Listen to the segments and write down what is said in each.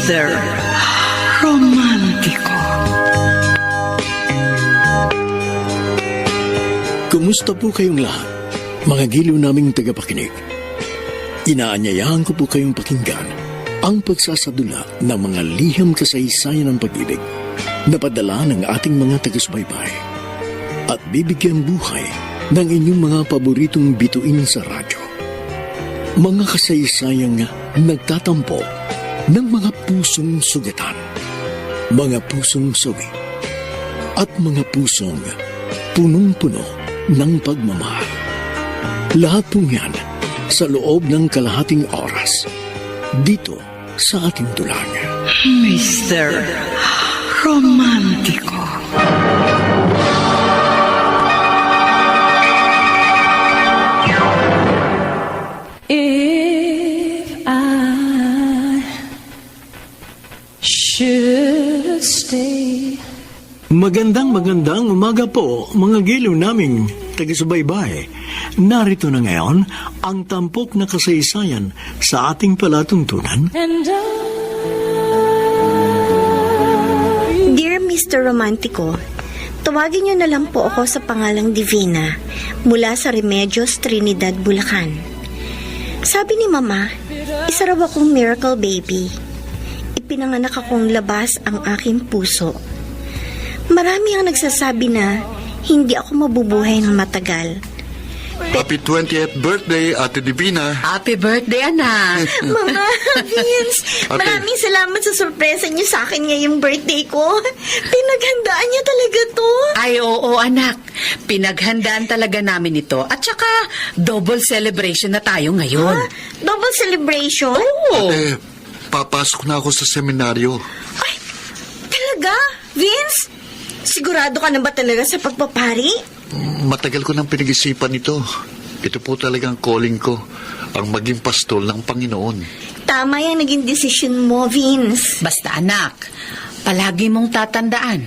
Mr. Romántico. Kumusta po kayong lahat, mga giliw naming tagapakinig? Inaanyayahan ko po kayong pakinggan ang pagsasadula ng mga liham kasaysayan ng pag-ibig na padala ng ating mga taga-subaybay at bibigyan buhay ng inyong mga paboritong bituin sa radyo. Mga kasaysayang nagtatampo ng mga pusong sugatan, mga pusong sawi, at mga pusong punong-puno ng pagmamahal. Lahat pong yan sa loob ng kalahating oras dito sa ating tulang. Mr. Romántico. If I should stay. Magandang umaga po, mga giliw naming taga-subaybay. Narito na ngayon ang tampok na kasaysayan sa ating palatuntunan. Dear Mr. Romantico, tawagin niyo na lang po ako sa pangalang Divina mula sa Remedios, Trinidad, Bulacan. Sabi ni Mama, isa raw akong miracle baby. Ipinanganak akong labas ang aking puso. Marami ang nagsasabi na hindi ako mabubuhay ng matagal. Happy 20th birthday, Ate Divina. Happy birthday, anak. Mama, Vince, Ate. maraming salamat sa sorpresa niyo sa akin ngayong birthday ko. Pinaghandaan niya talaga to. Ay, oo, anak. Pinaghandaan talaga namin ito. At saka, double celebration na tayo ngayon. Ha? Double celebration? Oo. Ate, papasok na ako sa seminaryo. Ay, talaga? Vince? Sigurado ka na ba talaga sa pagpapari? Matagal ko nang pinag-isipan ito. Ito po talagang calling ko, ang maging pastol ng Panginoon. Tama yung naging desisyon mo, Vince. Basta, anak, palagi mong tatandaan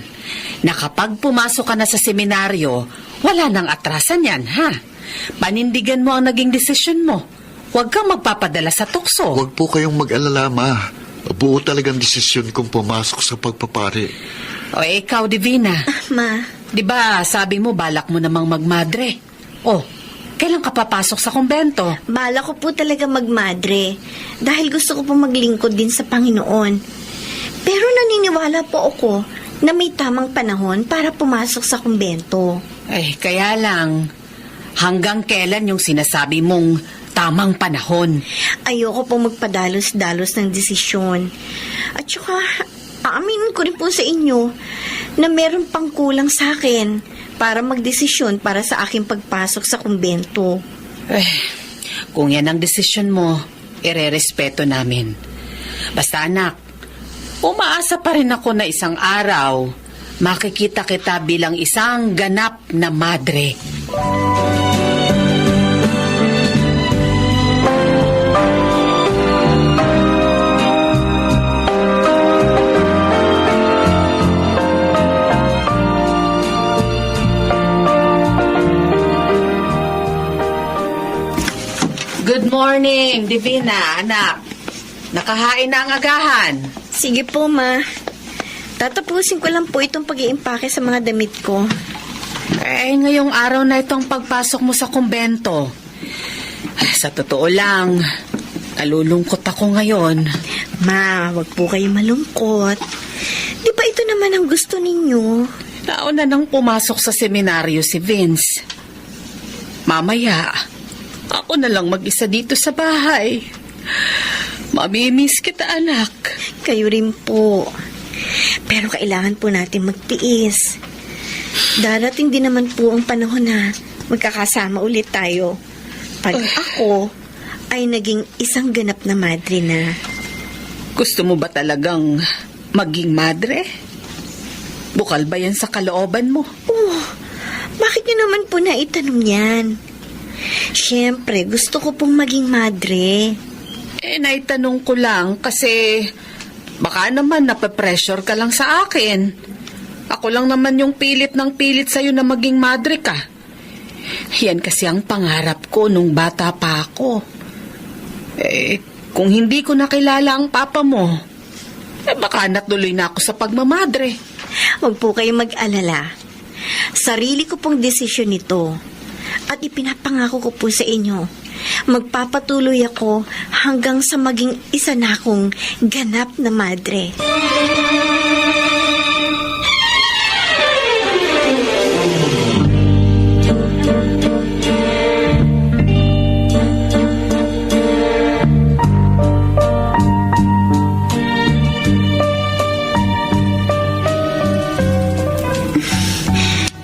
na kapag pumasok ka na sa seminaryo, wala nang atrasan yan, ha? Panindigan mo ang naging desisyon mo. Huwag kang magpapadala sa tukso. Huwag po kayong mag-alala, Ma. Buo talagang desisyon kong pumasok sa pagpapari. O ikaw, Divina. Ma, Di ba sabi mo balak mo namang magmadre? Oh, kailan ka papasok sa kumbento? bala ko po talaga magmadre dahil gusto ko po maglingkod din sa Panginoon. Pero naniniwala po ako na may tamang panahon para pumasok sa kumbento. Ay, kaya lang, hanggang kailan yung sinasabi mong tamang panahon? Ayoko po magpadalos-dalos ng desisyon. At saka, aaminin ko rin po sa inyo na meron pang kulang sa akin para magdesisyon para sa aking pagpasok sa kumbento. Kung yan ang desisyon mo, irerespeto namin. Basta anak, umaasa pa rin ako na isang araw, makikita kita bilang isang ganap na madre. Good morning, Divina, anak. Nakahain na ang agahan. Sige po, Ma. Tatapusin ko lang po itong pag-iimpake sa mga damit ko. Ngayong araw na itong pagpasok mo sa kumbento. Sa totoo lang, nalulungkot ako ngayon. Ma, wag po kayo malungkot. Di ba ito naman ang gusto ninyo? Nauna nang pumasok sa seminaryo si Vince. Mamaya, ako na lang mag-isa dito sa bahay. Mamimiss kita, anak. Kayo rin po. Pero kailangan po natin magtiis. Darating din naman po ang panahon na magkakasama ulit tayo. Pag ako ay naging isang ganap na madre na. Gusto mo ba talagang maging madre? Bukal ba yan sa kalooban mo? Oh, bakit niyo naman po naitanong yan? Siyempre, gusto ko pong maging madre. Naitanong ko lang kasi baka naman nape-pressure ka lang sa akin. Ako lang naman yung pilit ng pilit sa'yo na maging madre ka. Yan kasi ang pangarap ko nung bata pa ako. Kung hindi ko nakilala ang papa mo, Baka natuloy na ako sa pagmamadre. Huwag po kayong mag-alala. Sarili ko pong desisyon nito. At ipinapangako ko po sa inyo, magpapatuloy ako hanggang sa maging isa na akong ganap na madre.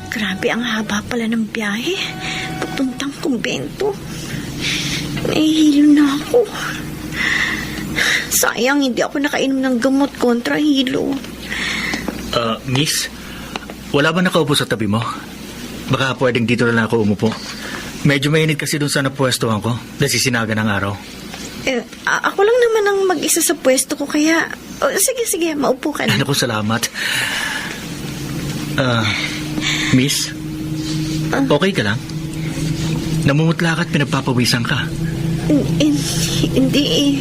Grabe, ang haba pala ng biyahe. Papuntang kumbento. Nahihilo na ako. Sayang, hindi ako nakainom ng gamot kontra hilo. Miss, wala ba nakaupo sa tabi mo? Baka pwedeng dito na lang ako umupo. Medyo mainit kasi dun sa napwestuhan ko. Nasisinaga ng araw. Ako lang naman ang mag-isa sa pwesto ko, kaya... sige, maupo ka na. Naku, salamat. Miss, okay ka lang? Namumutla ka at pinagpapawisan ka. Hindi eh.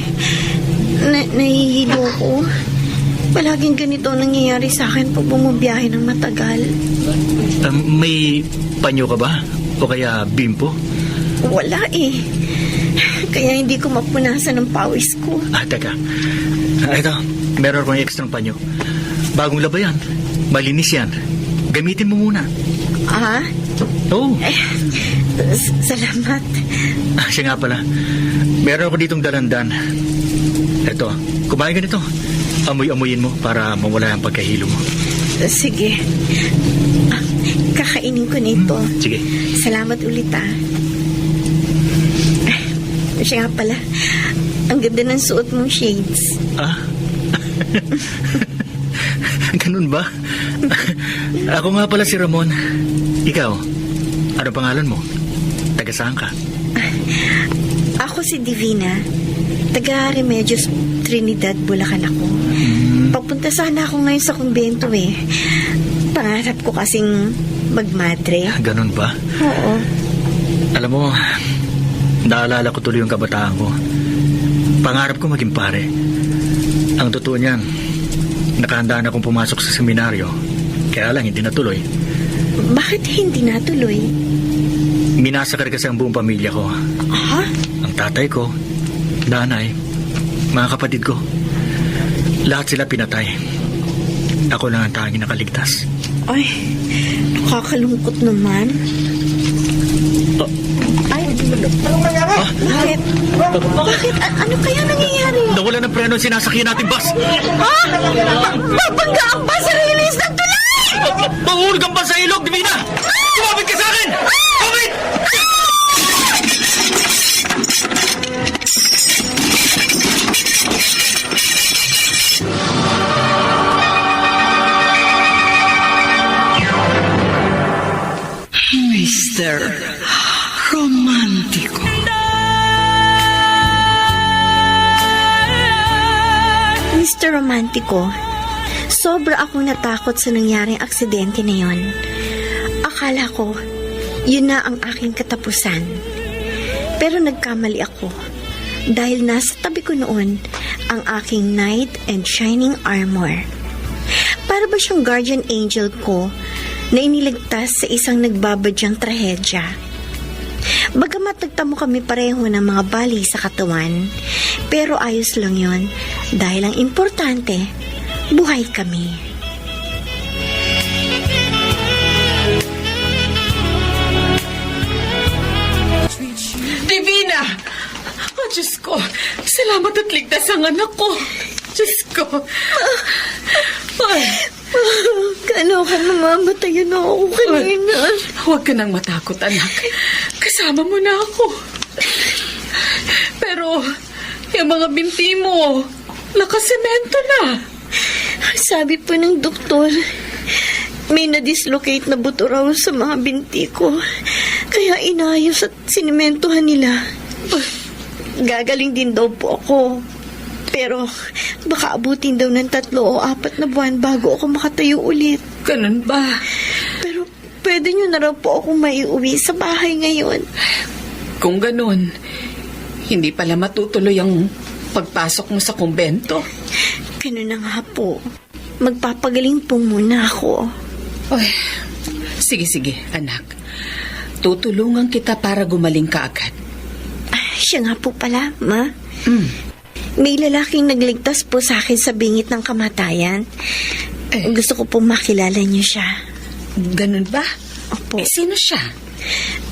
Nahihilo ko. Palaging ganito ang nangyayari sa akin pag bumabiyahe ng matagal. May panyo ka ba? O kaya bimpo? Wala eh. Kaya hindi ko mapunasan ng pawis ko. Teka. Ito, meron akong ekstrang panyo. Bagong laba yan. Malinis yan. Gamitin mo muna. Oo. Salamat. Siya nga pala. Meron ako ditong dalandan. Ito, kumain ka nito. Amoy-amoyin mo para mawala ang pagkahilo mo. Sige. Kakainin ko nito. Sige. Salamat ulit Siya nga pala. Ang ganda ng suot mong shades. Ganun ba? Ako nga pala si Ramon. Ikaw, ano pangalan mo? Taga saan ka? Ako si Divina. Taga Remedios, Trinidad, Bulacan ako. Papunta sana ako ngayon sa kumbento eh. Pangarap ko kasing magmadre. Ganun ba? Oo. Alam mo, naalala ko tuloy yung kabataan ko. Pangarap ko maging pare. Ang totoo niyan, nakahanda na akong pumasok sa seminaryo. Kaya lang, hindi natuloy. Bakit hindi natuloy? Minasakar kasi ang buong pamilya ko. Ang tatay ko, nanay, mga kapatid ko. Lahat sila pinatay. Ako lang ang tanging nakaligtas. Ay, nakakalungkot naman. Bakit? Bakit? Ano kaya nangyayari? Nawala ng preno ang sinasakyan nating bus! Babangga ang bus sa release ng tulay! Mahulog ang bus sa ilog, Divina! Tumapit ka sa akin! Tumapit! Mr. Romántico. Mr. Romantico, sobra akong natakot sa nangyaring aksidente na yon. Akala ko, yun na ang aking katapusan. Pero nagkamali ako dahil nasa tabi ko noon ang aking knight and shining armor. Para ba siyang guardian angel ko na iniligtas sa isang nagbabadyang trahedya. Bagamat nagtamo kami pareho ng mga bali sa katawan, pero ayos lang yon dahil ang importante, buhay kami. Divina! Oh, Diyos ko. Salamat at ligtas ang anak ko. Diyos ko. Ay. Kaloka namamatayan na ako kanina. Huwag ka nang matakot, anak. Kasama mo na ako. Pero, yung mga binti mo, nakasemento na. Sabi po ng doktor, may na-dislocate na buto raw sa mga binti ko. Kaya inayos at sinimentohan nila. Gagaling din daw po ako. Pero baka abutin daw ng 3 o 4 na buwan bago ako makatayo ulit. Ganun ba? Pero pwede nyo na raw po ako maiuwi sa bahay ngayon. Kung ganun, hindi pala matutuloy ang pagpasok mo sa kumbento. Ganun na nga po. Magpapagaling po muna ako. Ay, sige, anak. Tutulungan kita para gumaling ka agad. Siya nga po pala, Ma. Mm. May lalaking nagligtas po sa akin sa bingit ng kamatayan. Gusto ko po makilala niyo siya. Ganun ba? Opo. Sino siya?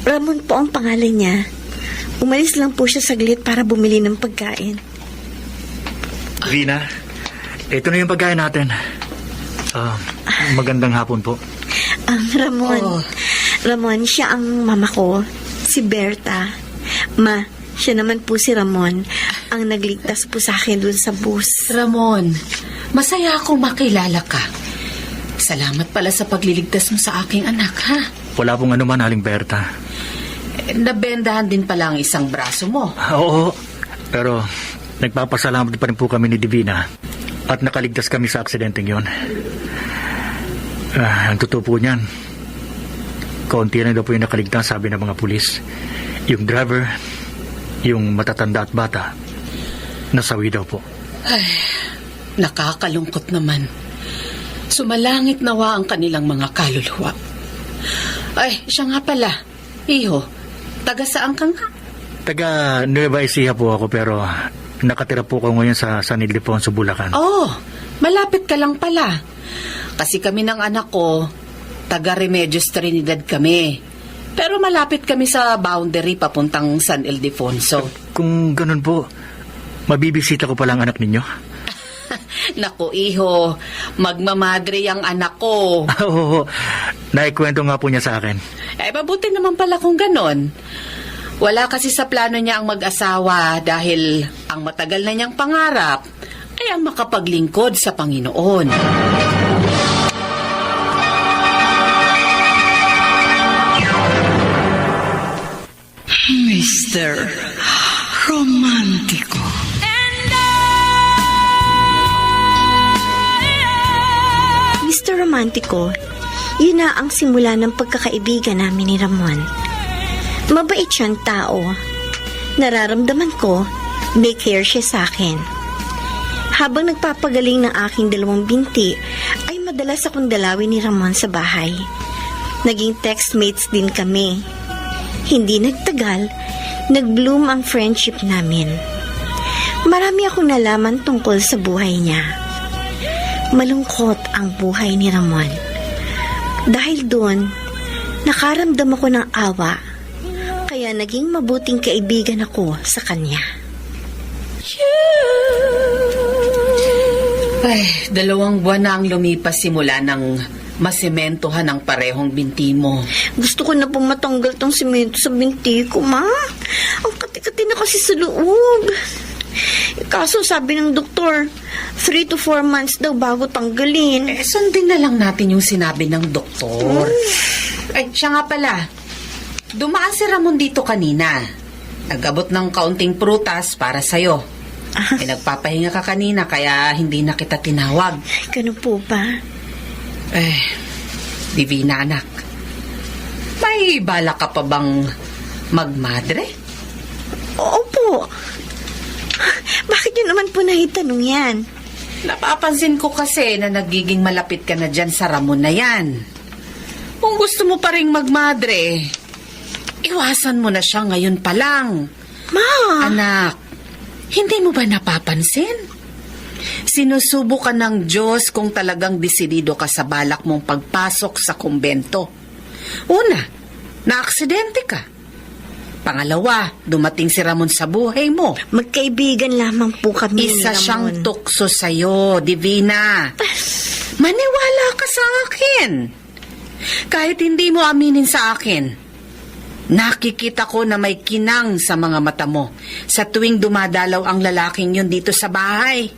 Ramon po ang pangalan niya. Umalis lang po siya saglit para bumili ng pagkain. Vina, ito na yung pagkain natin. Magandang hapon po. Ramon. Oh. Ramon, siya ang mama ko. Si Berta. Ma, siya naman po si Ramon. Ang nagligtas po sa akin dun sa bus. Ramon, masaya akong makilala ka. Salamat pala sa pagliligtas mo sa aking anak, ha? Wala pong anuman, Aling Berta. Nabendahan din pala ang isang braso mo. Oo, pero nagpapasalamat pa rin po kami ni Divina at nakaligtas kami sa aksidenteng yon. Ang totoo po niyan, kaunti na daw po yung nakaligtas, sabi ng mga pulis. Yung driver, yung matatanda at bata, nasawi daw po. Ay, nakakalungkot naman. Sumalangit nawa ang kanilang mga kaluluwa. Ay, siya nga pala. Iho, taga saan ka nga? Taga Nueva Ecija po ako, pero nakatira po ko ngayon sa San Ildefonso, Bulacan. Oh, malapit ka lang pala. Kasi kami ng anak ko, taga Remedios Trinidad kami. Pero malapit kami sa boundary papuntang San Ildefonso. Kung ganun po, mabibisita ko palang anak ninyo. Naku, iho, magmamadre ang anak ko. Oo, naikwento nga po niya sa akin. Eh, mabuti naman pala kung ganon. Wala kasi sa plano niya ang mag-asawa dahil ang matagal na niyang pangarap ay ang makapaglingkod sa Panginoon. Mr. Romántico. Mr. Romantico, yun na ang simula ng pagkakaibigan namin ni Ramon. Mabait siyang tao. Nararamdaman ko, may care siya sa akin. Habang nagpapagaling ng aking 2 binti, ay madalas akong dalawin ni Ramon sa bahay. Naging textmates din kami. Hindi nagtagal, nag-bloom ang friendship namin. Marami akong nalaman tungkol sa buhay niya. Malungkot ang buhay ni Ramon. Dahil doon, nakaramdam ako ng awa, kaya naging mabuting kaibigan ako sa kanya. Ay, 2 buwan na ang lumipas simula ng masimentohan ang parehong binti mo. Gusto ko na pong matanggal tong simento sa binti ko, Ma. Ang kati-kati na kasi sa loob. Kaso sabi ng doktor, 3 to 4 months daw bago tanggalin. Eh, sundin na lang natin yung sinabi ng doktor. Ay, siya nga pala. Dumaan si Ramon dito kanina. Nag-abot ng kaunting prutas para sa'yo. Eh, nagpapahinga ka kanina kaya hindi na kita tinawag. Ganun po ba? Eh, Divina, anak. May bala ka pa bang magmadre? Opo. Bakit yun naman po nahitanong yan? Napapansin ko kasi na nagiging malapit ka na dyan sa Ramon na yan. Kung gusto mo pa rin magmadre, iwasan mo na siya ngayon pa lang. Ma! Anak, hindi mo ba napapansin? Sinusubo ka ng Diyos kung talagang desidido ka sa balak mong pagpasok sa kumbento. Una, naaksidente ka. Pangalawa, dumating si Ramon sa buhay mo. Magkaibigan lamang po kami ni Isa Ramon. siyang tukso sa'yo, Divina. Maniwala ka sa akin. Kahit hindi mo aminin sa akin, nakikita ko na may kinang sa mga mata mo sa tuwing dumadalaw ang lalaking yun dito sa bahay.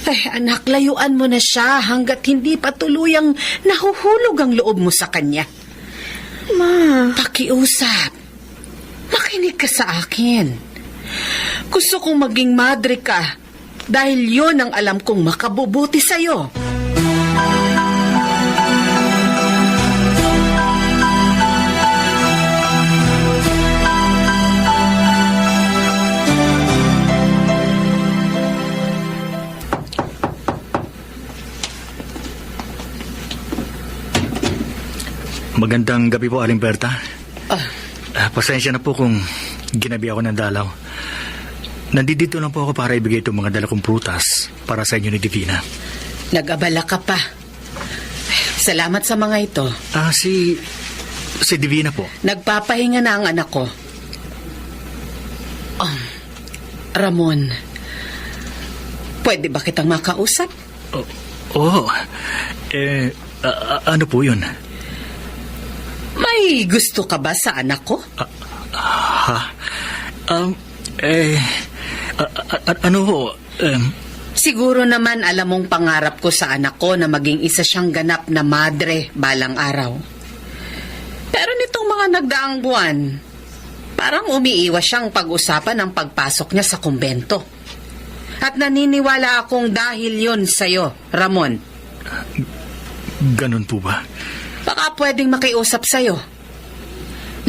Ay, anak, layuan mo na siya hanggat hindi pa tuluyang nahuhulog ang loob mo sa kanya. Ma! Pakiusap. Makinig ka sa akin. Gusto kong maging madre ka dahil yon ang alam kong makabubuti sa'yo. Magandang gabi po, Aling Berta. Ah, Pasensya na po kung ginabi ako ng dalaw. Nandito lang po ako para ibigay itong mga dala kong prutas para sa inyo ni Divina. nag-abala ka pa. Salamat sa mga ito. Si Divina po. Nagpapahinga na ang anak ko. Ramon, pwede ba kitang makausap? Ano po yun? May gusto ka ba sa anak ko? Ano ho? Siguro naman alam mong pangarap ko sa anak ko na maging isa siyang ganap na madre balang araw. Pero nitong mga nagdaang buwan, parang umiiwas siyang pag-usapan ng pagpasok niya sa kumbento. At naniniwala akong dahil yon sa'yo, Ramon. Ganun po ba? Baka pwedeng makiusap sa'yo.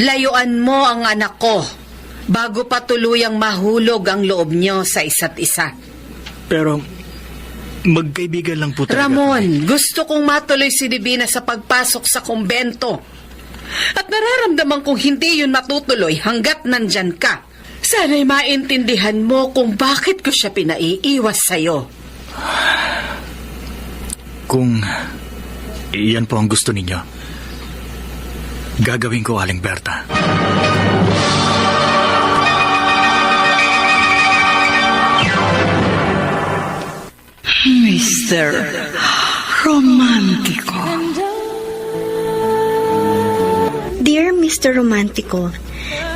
Layuan mo ang anak ko bago pa tuluyang mahulog ang loob niyo sa isa't isa. Pero magkaibigan lang po talaga. Ramon, gusto kong matuloy si Divina sa pagpasok sa kumbento. At nararamdaman kong hindi yun matutuloy hanggat nandyan ka. Sana'y maintindihan mo kung bakit ko siya pinaiiwas sa'yo. Kung iyan po ang gusto ninyo, gagawin ko, Aling Berta. Mr. Romántico. Dear Mr. Romantico,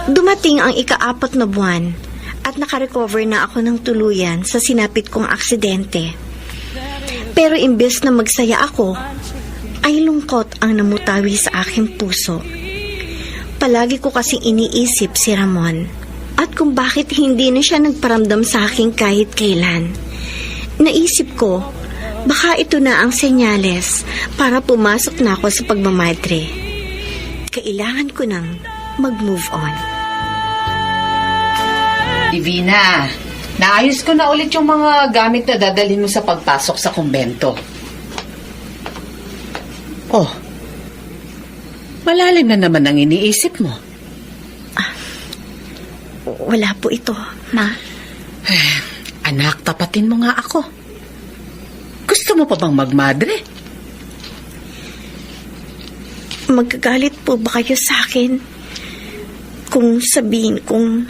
dumating ang ika-4 na buwan at nakarecover na ako ng tuluyan sa sinapit kong aksidente. Pero imbes na magsaya ako, ay lungkot ang namutawi sa aking puso. Palagi ko kasing iniisip si Ramon at kung bakit hindi na siya nagparamdam sa akin kahit kailan. Naisip ko, baka ito na ang senyales para pumasok na ako sa pagmamadre. Kailangan ko nang mag-move on. Divina, naayos ko na ulit yung mga gamit na dadalhin mo sa pagpasok sa kumbento. Oh, malalim na naman ang iniisip mo. Wala po ito, Ma. Anak, tapatin mo nga ako. Gusto mo pa bang magmadre? Magagalit po ba kayo sa akin kung sabihin kong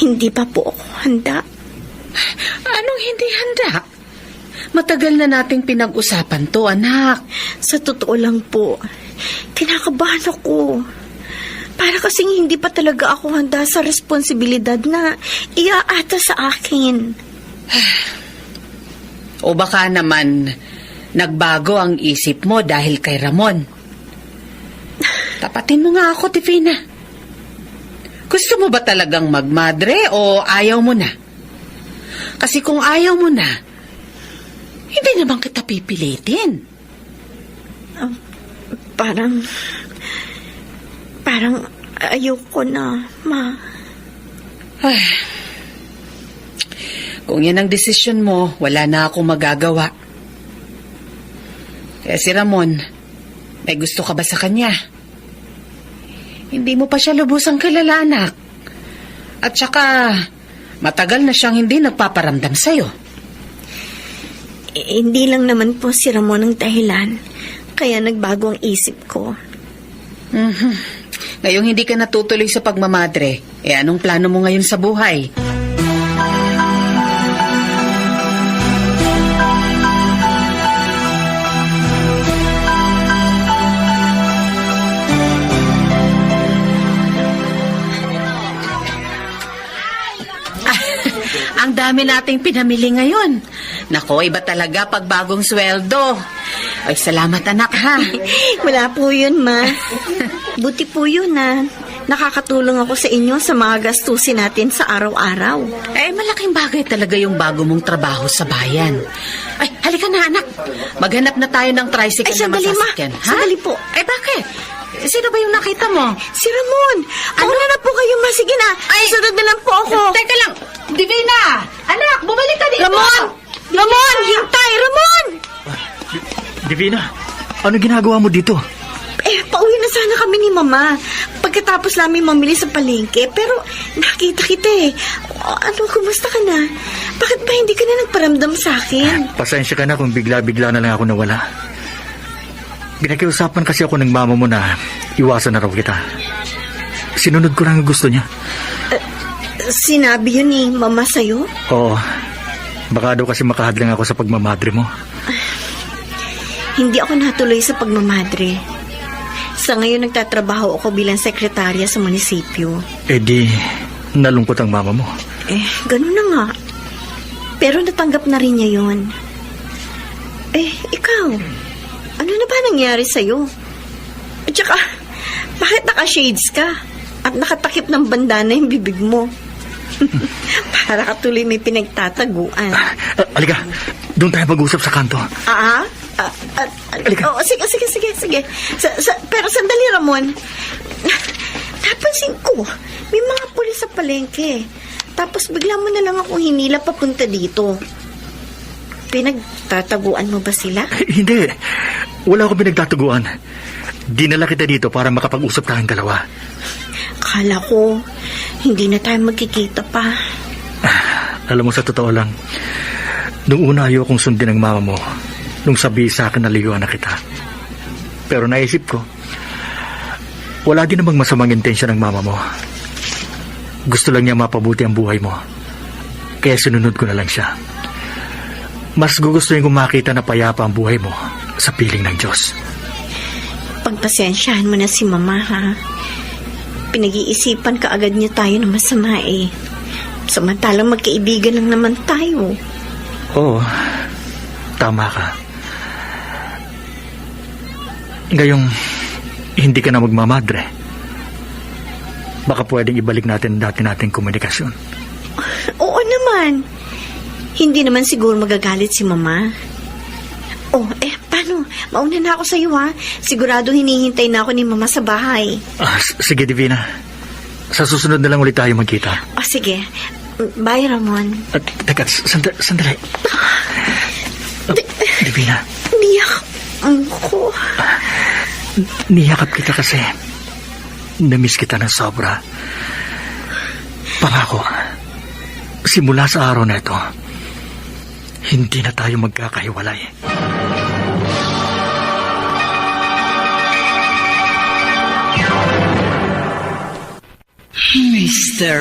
hindi pa po ako handa? Anong hindi handa? Matagal na nating pinag-usapan to, anak. Sa totoo lang po, kinakabahan ako. Para kasing hindi pa talaga ako handa sa responsibilidad na iaata sa akin. O baka naman nagbago ang isip mo dahil kay Ramon. Tapatin mo nga ako, Divina. Gusto mo ba talagang magmadre o ayaw mo na? Kasi kung ayaw mo na, hindi naman kita pipilitin. Parang ayoko na, Ma. Kung yan ang desisyon mo, wala na akong magagawa. Kaya si Ramon, may gusto ka ba sa kanya? Hindi mo pa siya lubusang kilala, anak. At saka, matagal na siyang hindi nagpaparamdam sa'yo. Hindi lang naman po si Ramon ang dahilan. Kaya nagbago ang isip ko. Ngayong hindi ka natutuloy sa pagmamadre, anong plano mo ngayon sa buhay? Ang dami nating pinamili ngayon. Nako, iba talaga pag bagong sweldo. Ay, salamat anak, ha? Wala po yun, Ma. Buti po yun, na nakakatulong ako sa inyo sa mga gastusin natin sa araw-araw. Malaking bagay talaga yung bago mong trabaho sa bayan. Ay, halika na, anak. Maghanap na tayo ng tricycle na sandali, Ma. masasakyan. Ha? Sandali po. Bakit? Sino ba yung nakita mo? Si Ramon! Mauna na po kayo, Ma. Sige na. Sunod na lang po ako. Teka lang. Divina! Anak, bumalik ka dito! Ramon! Ramon! Hintay! Ramon! Divina, ano ginagawa mo dito? Pauwi na sana Mama. Pagkatapos namin mamili sa palengke, pero nakita kita eh. Ano, kumusta ka na? Bakit ba hindi ka na nagparamdam sa akin? Pasensya ka na kung bigla-bigla na lang ako nawala. Pinakiusapan kasi ako ng mama mo na iwasan na raw kita. Sinunod ko lang ang gusto niya. Sinabi yun ni Mama sa'yo? Oo. Baka daw kasi makahadlang ako sa pagmamadre mo. Hindi ako natuloy sa pagmamadre. Sa ngayon, nagtatrabaho ako bilang sekretarya sa munisipyo. Eh di, nalungkot ang mama mo. Ganun na nga. Pero natanggap na rin niya yun. Ikaw, ano na ba nangyari sa'yo? At saka, bakit naka-shades ka? At nakatakip ng bandana yung bibig mo? Para ka tuloy may pinagtataguan. Alika, doon tayo mag-usap sa kanto. Halika. Sige. Pero sandali, Ramon. Napansin ko, may mga pulis sa palengke. Tapos bigla mo na lang ako hinila papunta dito. Pinagtataguan mo ba sila? Hindi. Wala akong pinagtataguan. Dinala kita dito para makapag-usap tayong dalawa. Akala ko, hindi na tayo magkikita pa. Alam mo, sa totoo lang, nung una ayaw kong sundin ang mama mo nung sabi sa akin na liyuan na kita. Pero naisip ko, wala din namang masamang intensyon ng mama mo. Gusto lang niya mapabuti ang buhay mo. Kaya sinunod ko na lang siya. Mas gugustuhin kong makita na payapa ang buhay mo sa piling ng Diyos. Pagpasensyahan mo na si Mama, ha? Pinag-iisipan ka agad niya tayo na masama eh. Samantalang magkaibigan lang naman tayo. Oo, tama ka. Ngayong hindi ka na magmamadre, baka pwedeng ibalik natin dati nating komunikasyon. Oo naman. Hindi naman siguro magagalit si Mama. Paano? Mauna na ako sa iyo, ha? Sigurado hinihintay na ako ni Mama sa bahay. Sige, Divina. Sa susunod na lang ulit tayo magkita. Sige. Bye, Ramon. Teka, sandali. Divina. Niyak ko. Niyakap kita kasi namiss kita ng sobra. Pangako, simula sa araw na ito, hindi na tayo magkakahiwalay. Mr.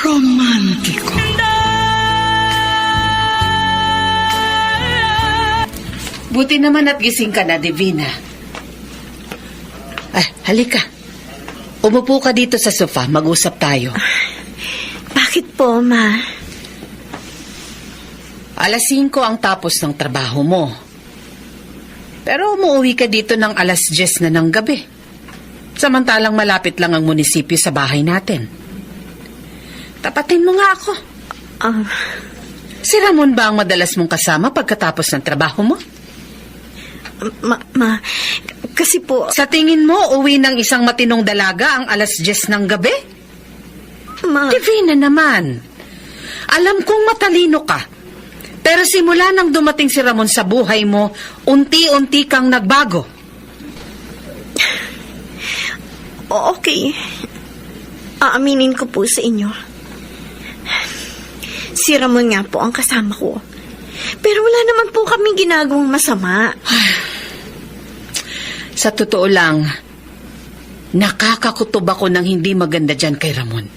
Romántico. Buti naman at gising ka na, Divina. Halika. Umupo ka dito sa sofa. Mag-usap tayo. Bakit po, Ma? 5:00 ang tapos ng trabaho mo. Pero umuwi ka dito ng 10:00 na ng gabi. Samantalang malapit lang ang munisipyo sa bahay natin. Tapatin mo nga ako. Si Ramon ba ang madalas mong kasama pagkatapos ng trabaho mo? Ma, kasi po... Sa tingin mo, uwi ng isang matinong dalaga ang 10:00 ng gabi? Ma... Divina naman. Alam kong matalino ka. Pero simula nang dumating si Ramon sa buhay mo, unti-unti kang nagbago. Okay. Aaminin ko po sa inyo. Si Ramon nga po ang kasama ko. Pero wala naman po kaming ginagawang masama. Sa totoo lang, nakakakutob ako ng hindi maganda dyan kay Ramon.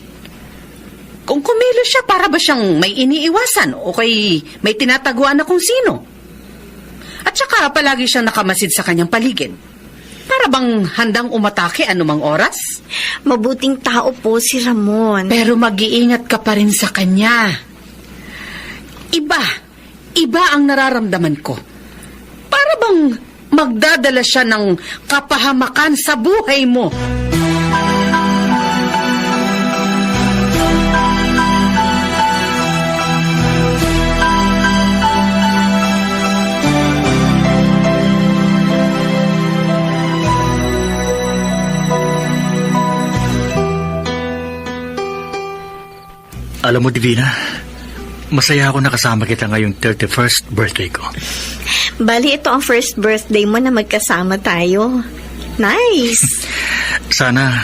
Kung kumilos siya, para ba siyang may iniiwasan o kay may tinataguan na kung sino? At saka palagi siyang nakamasid sa kanyang paligid. Para bang handang umatake anumang oras? Mabuting tao po si Ramon. Pero mag-iingat ka pa rin sa kanya. Iba ang nararamdaman ko. Para bang magdadala siya ng kapahamakan sa buhay mo. Alam mo, Divina, masaya ako nakasama kita ngayong 31st birthday ko. Bali, ito ang first birthday mo na magkasama tayo. Nice! Sana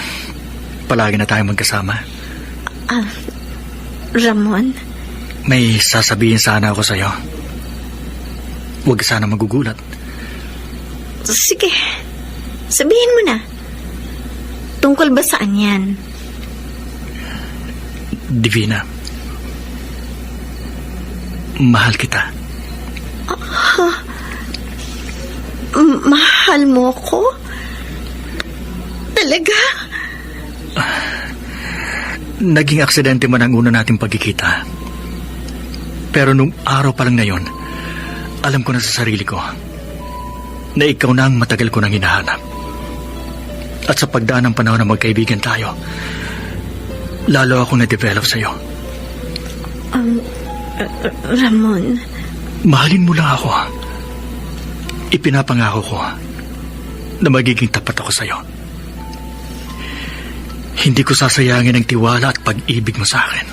palagi na tayo magkasama. Ramon, May sasabihin sana ako sa'yo. Huwag ka sana magugulat. sige. Sabihin mo na. Tungkol ba saan yan? Divina, mahal kita. Mahal mo ko? Talaga? Naging aksidente man ang una nating pagkikita. Pero nung araw pa lang na yon, alam ko na sa sarili ko na ikaw na ang matagal ko nang hinahanap. At sa pagdaan ng panahon na magkaibigan tayo, lalo akong na-develop sa'yo. Ramon, Mahalin mo lang ako. Ipinapangako ko na magiging tapat ako sa'yo. Hindi ko sasayangin ang tiwala at pag-ibig mo sa akin.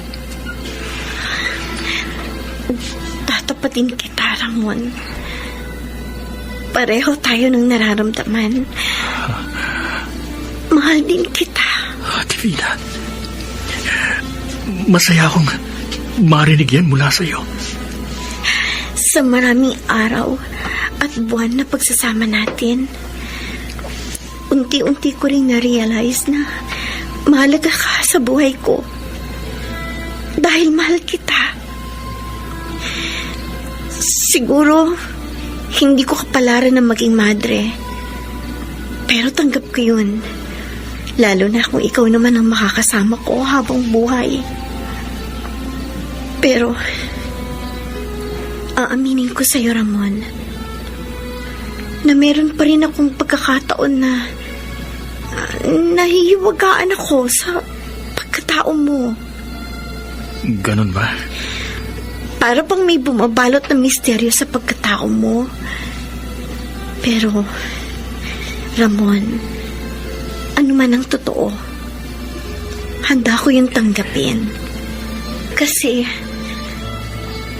tatapatin kita, Ramon. Pareho tayo ng nararamdaman. Mahal din kita. Divina, masaya akong marinig yan mula sa'yo. Sa maraming araw at buwan na pagsasama natin, unti-unti ko rin na-realize na mahalaga ka sa buhay ko. Dahil mahal kita. Siguro, hindi ko kapalaran na maging madre. Pero tanggap ko yun. Lalo na kung ikaw naman ang makakasama ko habang buhay. Pero, aaminin ko sa'yo, Ramon, na meron pa rin akong pagkakataon na nahihiwagaan ako sa pagkatao mo. Ganun ba? Para bang may bumabalot na misteryo sa pagkatao mo. Pero, Ramon, ano man ang totoo, handa ko yung tanggapin. Kasi,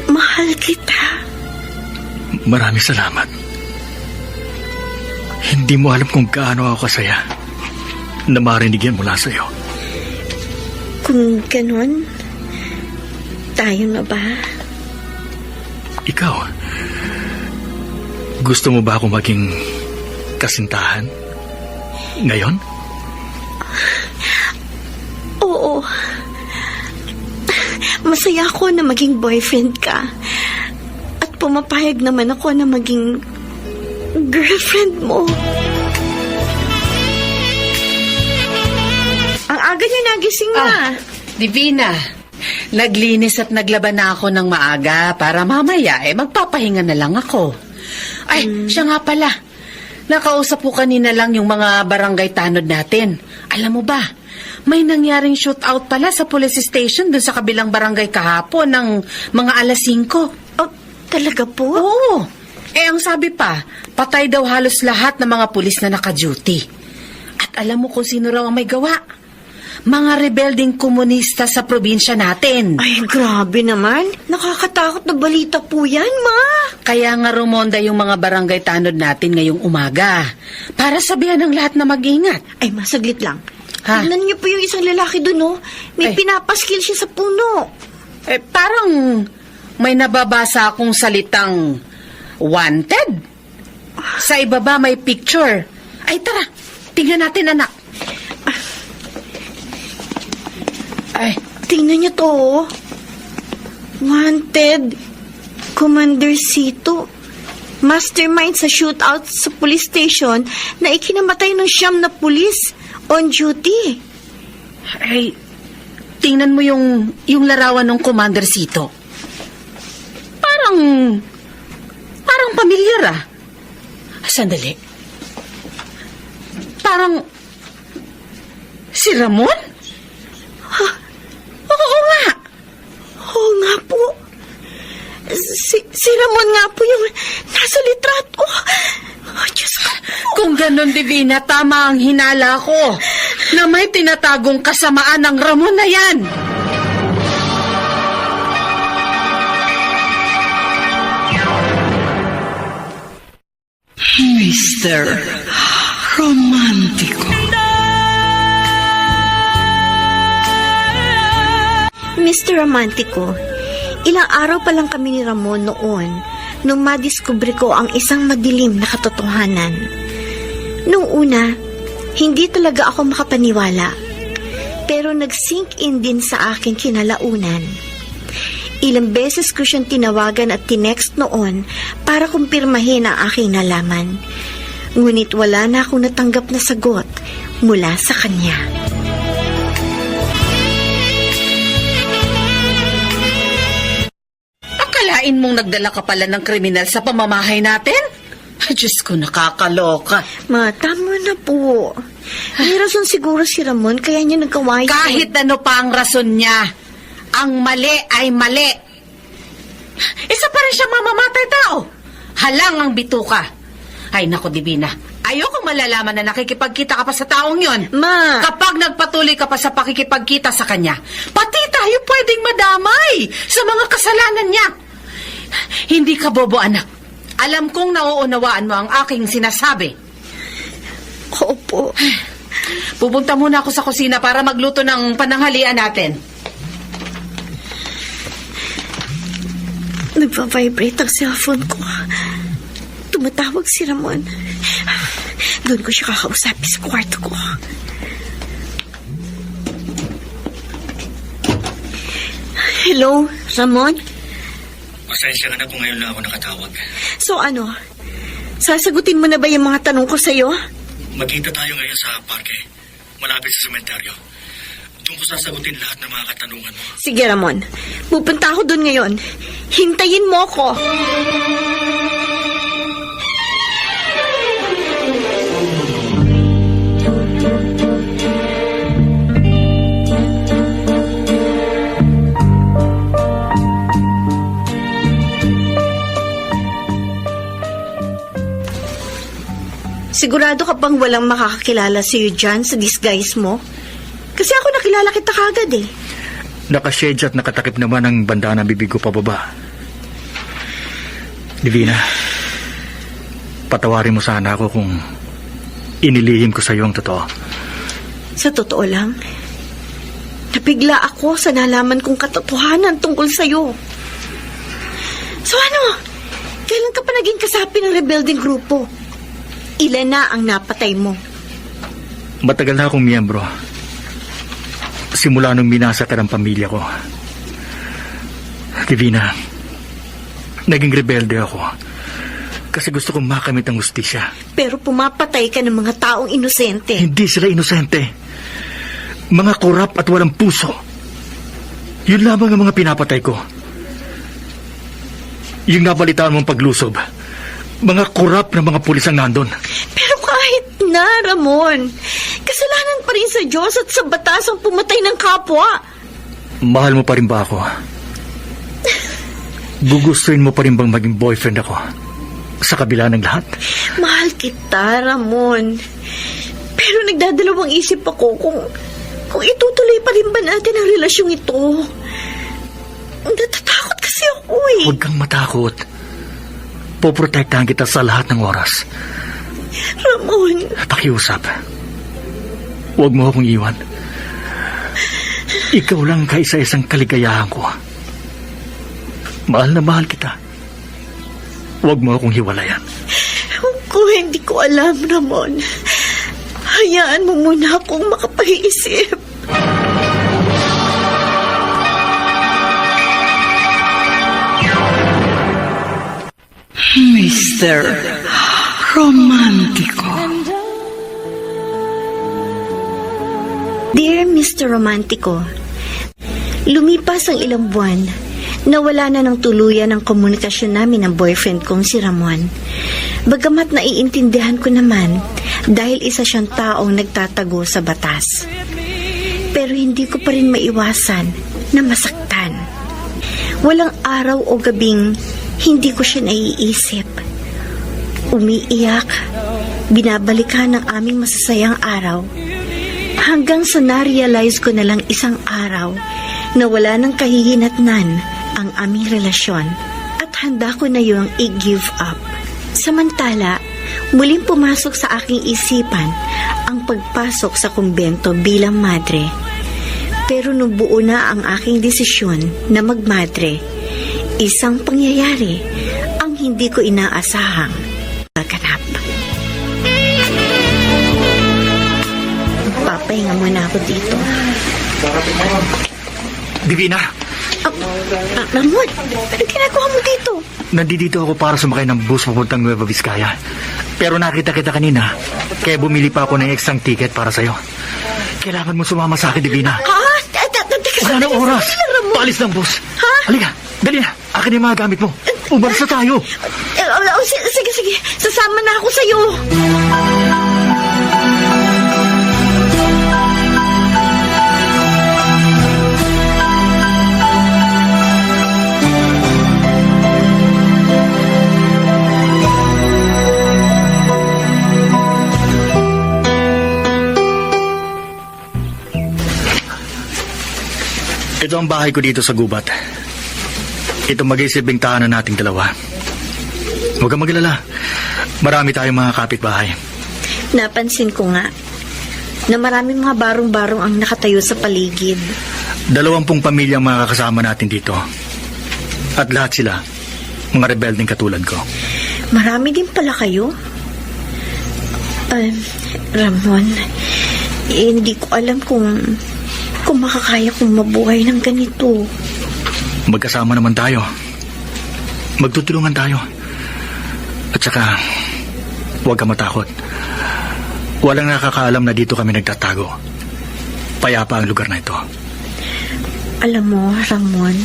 mahal kita. Maraming salamat. Hindi mo alam kung gaano ako kasaya na marinig yan mula sa'yo. Kung ganon, tayo na ba? Ikaw, gusto mo ba ako maging kasintahan? Ngayon? Oo. Masaya ako na maging boyfriend ka. At pumapayag naman ako na maging girlfriend mo. Ang aga niyo nagising na. Divina, naglinis at naglaban na ako ng maaga para mamaya magpapahinga na lang ako. Ay, siya nga pala. Nakausap ko kanina lang yung mga barangay tanod natin. Alam mo ba, may nangyaring shootout pala sa police station dun sa kabilang barangay kahapon ng mga alas 5. Oh, talaga po? Oo. Ang sabi pa, patay daw halos lahat ng mga pulis na naka-duty. At alam mo kung sino raw ang may gawa? Mga rebelding komunista sa probinsya natin. Ay, grabe naman. Nakakatakot na balita po yan, Ma. Kaya nga rumonda yung mga barangay tanod natin ngayong umaga. Para sabihan ng lahat na mag-ingat. Ay, Ma, saglit lang. Ha? Tignan niyo po yung isang lalaki doon, oh. May Ay. pinapaskil siya sa puno. Parang may nababasa akong salitang wanted. Sa ibaba may picture. Ay, tara. Tingnan natin, anak. Ay, Tingnan niyo to, oh. Wanted. Commander Cito. Mastermind sa shootout sa police station na ikinamatay ng 9 na pulis on duty. ay, tingnan mo yung larawan ng Commander Cito. Parang pamilyar ah. Sandali. Parang si Ramon? Oo nga. Oo nga po. Si Ramon nga po yung nasa litrato. Oh, Diyos ko. Kung ganon, Divina, tama ang hinala ko na may tinatagong kasamaan ng Ramon na yan. Mr. romántico. Mr. Romantico, ilang araw pa lang kami ni Ramon noon nung madiskubre ko ang isang madilim na katotohanan. Nung una, hindi talaga ako makapaniwala, pero nag-sink in din sa akin kinalaunan. Ilang beses ko siyang tinawagan at tinext noon para kumpirmahin ang aking nalaman. Ngunit wala na akong natanggap na sagot mula sa kanya. Akalain mong nagdala ka pala ng kriminal sa pamamahay natin? Ay, Diyos ko, nakakaloka. Ma, tama na po. May rason siguro si Ramon kaya niya nagkawayo. Kahit ano pa ang rason niya, ang mali ay mali. Isa pa rin siya mamamatay tao. Halang ang bituka. Ay, naku, Divina. Ayokong malalaman na nakikipagkita ka pa sa taong yon. Ma! Kapag nagpatuloy ka pa sa pakikipagkita sa kanya, pati tayo pwedeng madamay sa mga kasalanan niya. Hindi ka bobo, anak. Alam kong nauunawaan mo ang aking sinasabi. Opo. Pupunta muna ako sa kusina para magluto ng pananghalian natin. Nagpa-vibrate ang cellphone ko. Tumatawag si Ramon. Doon ko siya kakausapin sa kwarto ko. Hello, Ramon? Pasensya ka na kung ngayon lang ako nakatawag. So ano? Sasagutin mo na ba yung mga tanong ko sa'yo? Magkita tayo ngayon sa parke, malapit sa sementeryo. Doon ko sasagutin lahat ng mga katanungan mo. Sige, Ramon. Pupunta ako doon ngayon. Hintayin mo ako. Sigurado ka bang walang makakakilala sa'yo dyan sa disguise mo? Kasi ako nakilala kita kagad eh. Nakashades at nakatakip naman ang banda ng bibig ko pababa. Divina, patawarin mo sana ako kung inilihim ko sa iyo ang totoo. Sa totoo lang, napigla ako sa nalaman kong katotohanan tungkol sa'yo. So ano? Kailan ka pa naging kasapi ng rebelding grupo? Ilan na ang napatay mo? Matagal na akong miyembro. Simula nung minasakar ang pamilya ko. Divina, naging rebelde ako kasi gusto kong makamit ang hustisya. Pero pumapatay ka ng mga taong inosente. Hindi sila inosente. Mga korap at walang puso. Yun lamang ang mga pinapatay ko. Yung nabalitaan mong paglusob, mga korap na mga pulis ang nandun. Pero kahit na, Ramon, kasalanan pa rin sa Diyos at sa batas ang pumatay ng kapwa. Mahal mo pa rin ba ako? Gugustuhin mo pa rin bang maging boyfriend ako? Sa kabila ng lahat? Mahal kita, Ramon. Pero nagdadalawang isip ako kung itutuloy pa rin ba natin ang relasyong ito. Natatakot kasi ako eh. Huwag kang matakot. Poprotektahan kita sa lahat ng oras. Ramon. Pakiusap. Huwag mo akong iwan. Ikaw lang kaisa-isang kaligayahan ko. Mahal na mahal kita. Huwag mo akong hiwalayan. Kung hindi ko alam, Ramon, hayaan mo muna akong makapag-iisip. Mr. Romántico. Dear Mr. Romantico, lumipas ang ilang buwan, nawala na ng tuluyan ang komunikasyon namin ng boyfriend kong si Ramon. Bagamat naiintindihan ko naman dahil isa siyang taong nagtatago sa batas. Pero hindi ko pa rin maiwasan na masaktan. Walang araw o gabing hindi ko siya naiisip. Umiiyak, binabalikan ng aming masasayang araw. Hanggang sa na-realize ko na lang isang araw na wala ng kahihinatnan ang aming relasyon at handa ko na yung i-give up. Samantala, muling pumasok sa aking isipan ang pagpasok sa kumbento bilang madre. Pero nung buo na ang aking desisyon na magmadre, isang pangyayari ang hindi ko inaasahang gaganap. Papahinga muna ako dito. Divina, Ramon, ano ginagawa mo dito? nandito ako para sumakay ng bus papuntang Nueva Vizcaya. Pero nakita kita kanina, kaya bumili pa ako ng extra ticket para sa'yo. Kailangan mo sumama sa akin, Divina. Wala na oras. Paalis ng bus. Ha? Halika, dali na. Akin yung mga gamit mo. Umalis na tayo. Sige. Sasama na ako sa'yo. Ito ang bahay ko dito sa gubat. Ito mag-iisibing tahanan nating dalawa. Huwag kang maglala. Marami tayong mga kapitbahay. Napansin ko nga na maraming mga barong-barong ang nakatayo sa paligid. 20 pamilyang mga kasama natin dito. At lahat sila, mga rebelding katulad ko. Marami din pala kayo. Ramon, hindi ko alam kung makakaya kong mabuhay ng ganito. Magkasama naman tayo. Magtutulungan tayo. At saka, huwag ka matakot. Walang nakakaalam na dito kami nagtatago. Payapa ang lugar na ito. Alam mo, Ramon,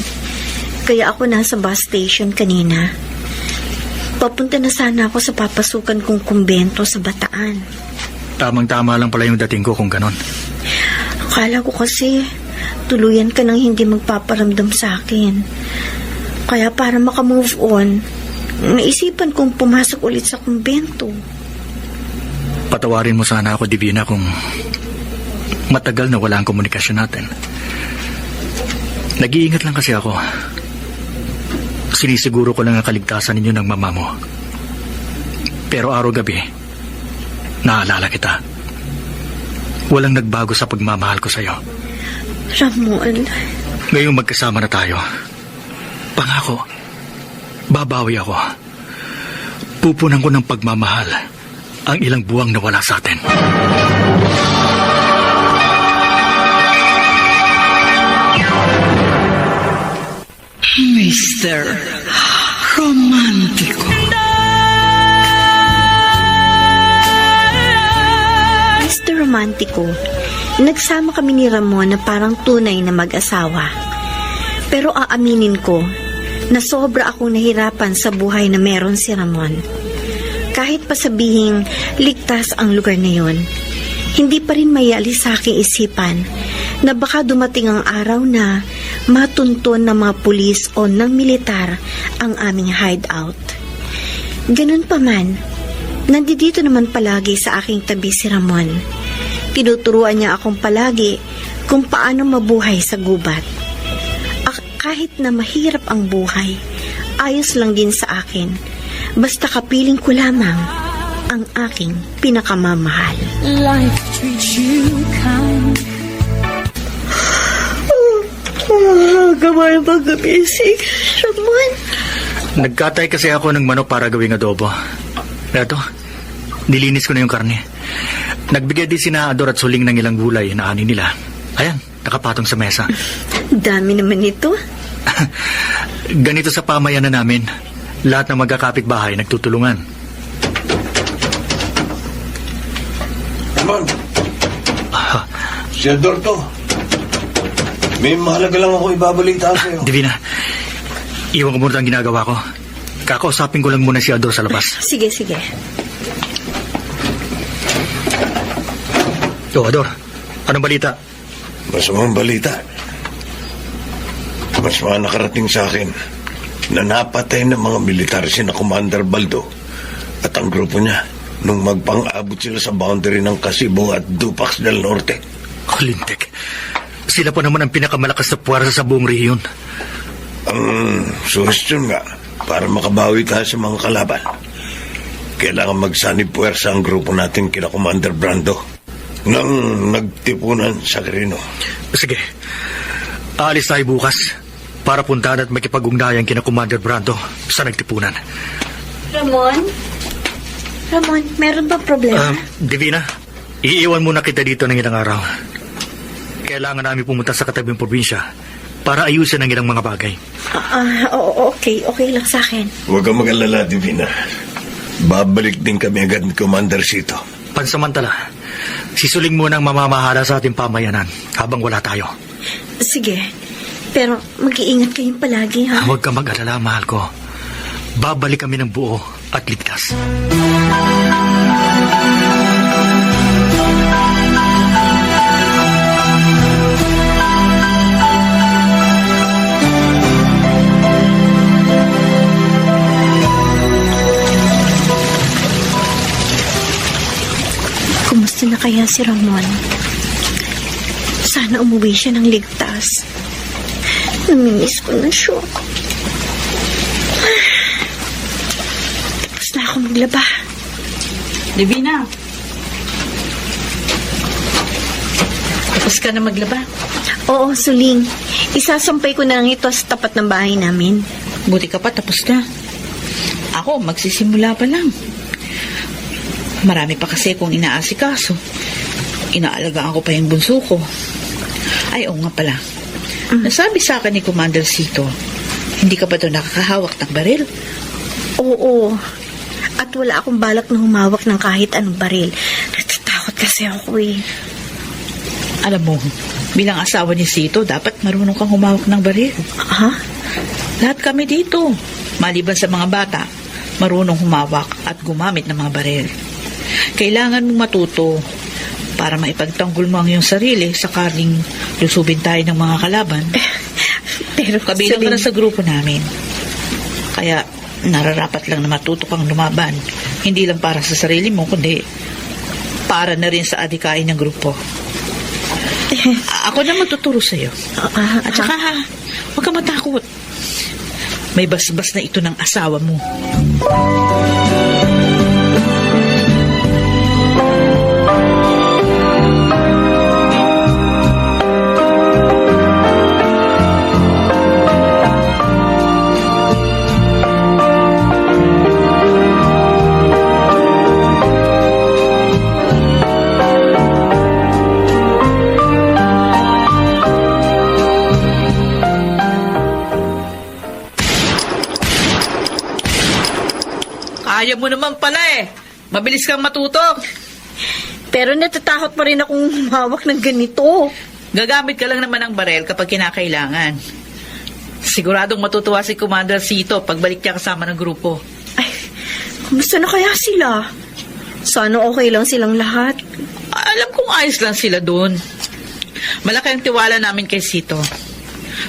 kaya ako nasa bus station kanina. Papunta na sana ako sa papasukan kong kumbento sa Bataan. Tamang-tama lang pala yung dating ko kung ganon. Akala ko kasi tuluyan ka nang hindi magpaparamdam sa akin. Kaya para makamove on, naisipan kong pumasok ulit sa kumbento. Patawarin mo sana ako, Divina, kung matagal na wala ang komunikasyon natin. Nag-iingat lang kasi ako. Sinisiguro ko lang ang kaligtasan ninyo ng mama mo. Pero araw-gabi, naalala kita. Walang nagbago sa pagmamahal ko sa'yo. Ramon, Ngayong magkasama na tayo, pangako, babawi ako. Pupunan ko ng pagmamahal ang ilang buwang nawala sa atin. Mr. Romántico. Mr. Romántico, nagsama kami ni Ramon na parang tunay na mag-asawa. Pero aaminin ko na sobra akong nahirapan sa buhay na meron si Ramon. Kahit pa sabihing ligtas ang lugar na yon, hindi pa rin maialis sa aking isipan na baka dumating ang araw na matunton ng mga pulis o ng militar ang aming hideout. Ganun pa man, nandito naman palagi sa aking tabi si Ramon. Tinuturuan niya akong palagi kung paano mabuhay sa gubat. Kahit na mahirap ang buhay, ayos lang din sa akin. Basta kapiling ko lamang ang aking pinakamamahal. Life treats you kind. Gamay pag-amisig, Ramon. Nagkatay kasi ako ng manok para gawing adobo. Eto, nilinis ko na yung karne. Nagbigay din sina Ador at Suling ng ilang gulay na ani nila. Ayan, nakapatong sa mesa. Dami naman ito. Ganito sa pamayanan namin. Lahat ng magkakapit-bahay nagtutulungan. Ramon, si Ador to. May mahalaga lang ako ibabalita sa'yo. Divina, iwan ko muna ang ginagawa ko. Kakausapin ko lang muna si Ador sa labas. Sige. Ador, anong balita? Masamang balita. Mas mga nakarating sa akin na napatay ng mga militar si na Commander Baldo at ang grupo niya nung magpang-abot sila sa boundary ng Casibo at Dupax del Norte. Lintik. Sila pa naman ang pinakamalakas na puwersa sa buong rehiyon. Ang suhestyon nga para makabawi tayo sa mga kalaban. kailangan magsanib puwersa ang grupo natin kina Commander Brando nang nagtipunan sa Quirino. Sige, aalis tayo bukas para puntahan at makipag-ugnayan kina Commander Brando sa nagtipunan. Ramon? Ramon, meron ba problema? Divina, iiwan muna kita dito ng ilang araw. Kailangan namin pumunta sa katabing probinsya para ayusin ang ilang mga bagay. Okay lang sa akin. Huwag kang mag-alala, Divina. Babalik din kami agad ni Commander Sito. Pansamantala, sisuling muna ang mamamahala sa ating pamayanan habang wala tayo. Sige, pero mag-iingat kayong palagi, ha? Huwag kang mag-alala, mahal ko. Babalik kami ng buo at ligtas. Kumusta na kaya si Ramon? Sana umuwi siya ng ligtas. Namimiss ko na siya. Tapos na ako maglaba. Divina. Tapos ka na maglaba? Oo, Suling. Isasampay ko na lang ito sa tapat ng bahay namin. Buti ka pa, tapos na. Ako, magsisimula pa lang. Marami pa kasi akong inaasikaso. Inaalagaan ko pa yung bunso ko. Ay, oo nga pala. Nasabi sa akin ni Commander Sito, hindi ka ba daw nakakahawak ng baril? Oo. At wala akong balak na humawak ng kahit anong baril. Natatakot kasi ako eh. Alam mo, bilang asawa ni Sito, dapat marunong kang humawak ng baril. Ha? Lahat kami dito, maliban sa mga bata, marunong humawak at gumamit ng mga baril. Kailangan mong matuto para maipagtanggol mo ang iyong sarili sakaling lusubin tayo ng mga kalaban. Pero Kabilang ka na sa grupo namin. Kaya nararapat lang na matuto kang lumaban. Hindi lang para sa sarili mo, kundi para na rin sa adikain ng grupo. Ako na magtuturo sa'yo. At saka, huwag ka matakot. May basbas na ito ng asawa mo. Kaya mo naman pala eh. Mabilis kang matuto. Pero natatakot pa rin akong humawak ng ganito. Gagamit ka lang naman ng barel kapag kinakailangan. Siguradong matutuwa si Commander Sito pagbalik niya kasama ng grupo. Ay, kumusta na kaya sila? Sana okay lang silang lahat. Alam kong ayos lang sila doon. Malaki ang tiwala namin kay Sito.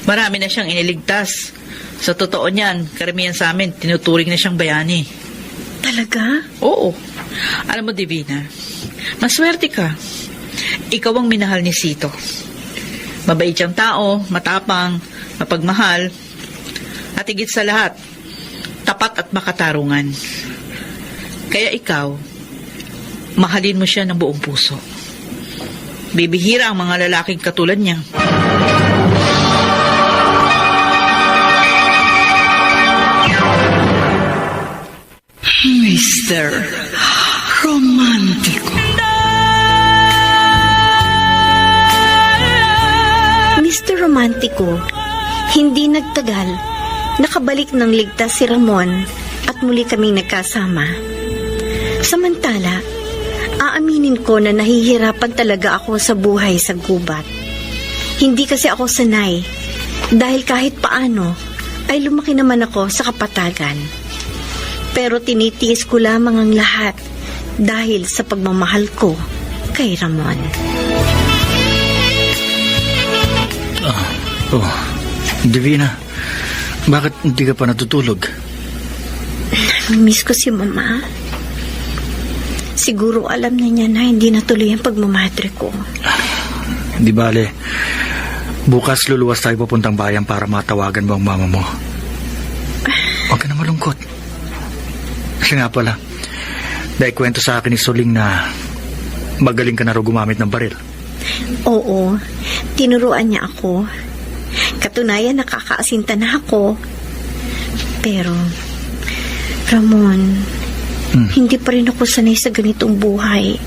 Marami na siyang iniligtas. Sa totoo niyan, karamihan sa amin, tinuturing na siyang bayani. Talaga? Oo. Alam mo, Divina, maswerte ka. Ikaw ang minahal ni Sito. Mabait siyang tao, matapang, mapagmahal, at higit sa lahat, tapat at makatarungan. Kaya ikaw, mahalin mo siya ng buong puso. Bibihira ang mga lalaking katulad niya. Mr. Romántico. Mr. Romántico, hindi nagtagal, nakabalik ng ligtas si Ramon at muli kaming nagkasama. Samantala, aaminin ko na nahihirapan talaga ako sa buhay sa gubat. Hindi kasi ako sanay, dahil kahit paano ay lumaki naman ako sa kapatagan. Pero tinitiis ko lamang ang lahat dahil sa pagmamahal ko kay Ramon. Divina, bakit hindi ka pa natutulog? Miss ko si Mama. Siguro alam na niya na hindi natuloy ang pagmamadre ko. Di bale, bukas luluwas tayo papuntang bayan para matawagan mo ang mama mo. Huwag ka na malungkot. Kasi nga pala, Dahil kwento sa akin ni Soling na magaling ka na raw gumamit ng baril. Oo, tinuruan niya ako. Katunayan, nakakaasinta na ako. Pero, Ramon, hindi pa rin ako sanay sa ganitong buhay.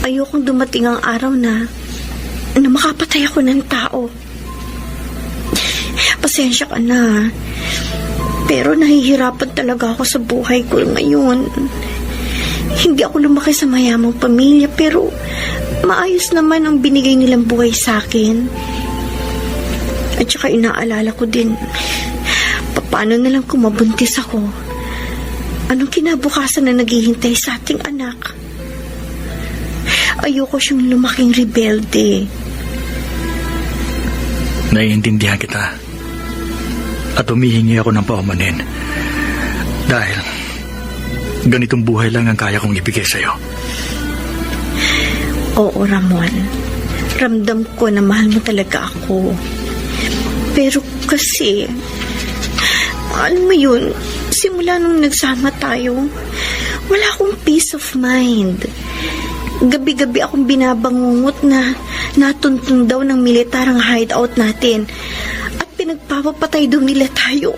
Ayokong dumating ang araw na makapatay ako ng tao. Pasensya ka na. Pero nahihirapan talaga ako sa buhay ko ngayon. Hindi ako lumaki sa mayamang pamilya, pero maayos naman ang binigay nilang buhay sa akin. At saka inaalala ko din, paano na lang kung mabuntis ako? Anong kinabukasan na naghihintay sa ating anak? Ayoko siyang lumaking rebelde. Naiintindihan kita. At humihingi ako ng paumanin. Dahil ganitong buhay lang ang kaya kong ibigay sa'yo. Oo, Ramon. Ramdam ko na mahal mo talaga ako. Pero kasi, alam mo yun, simula nung nagsama tayo, wala akong peace of mind. Gabi-gabi akong binabangungot na natuntun daw ng militar ang hideout natin at pinagpapapatay daw nila tayo.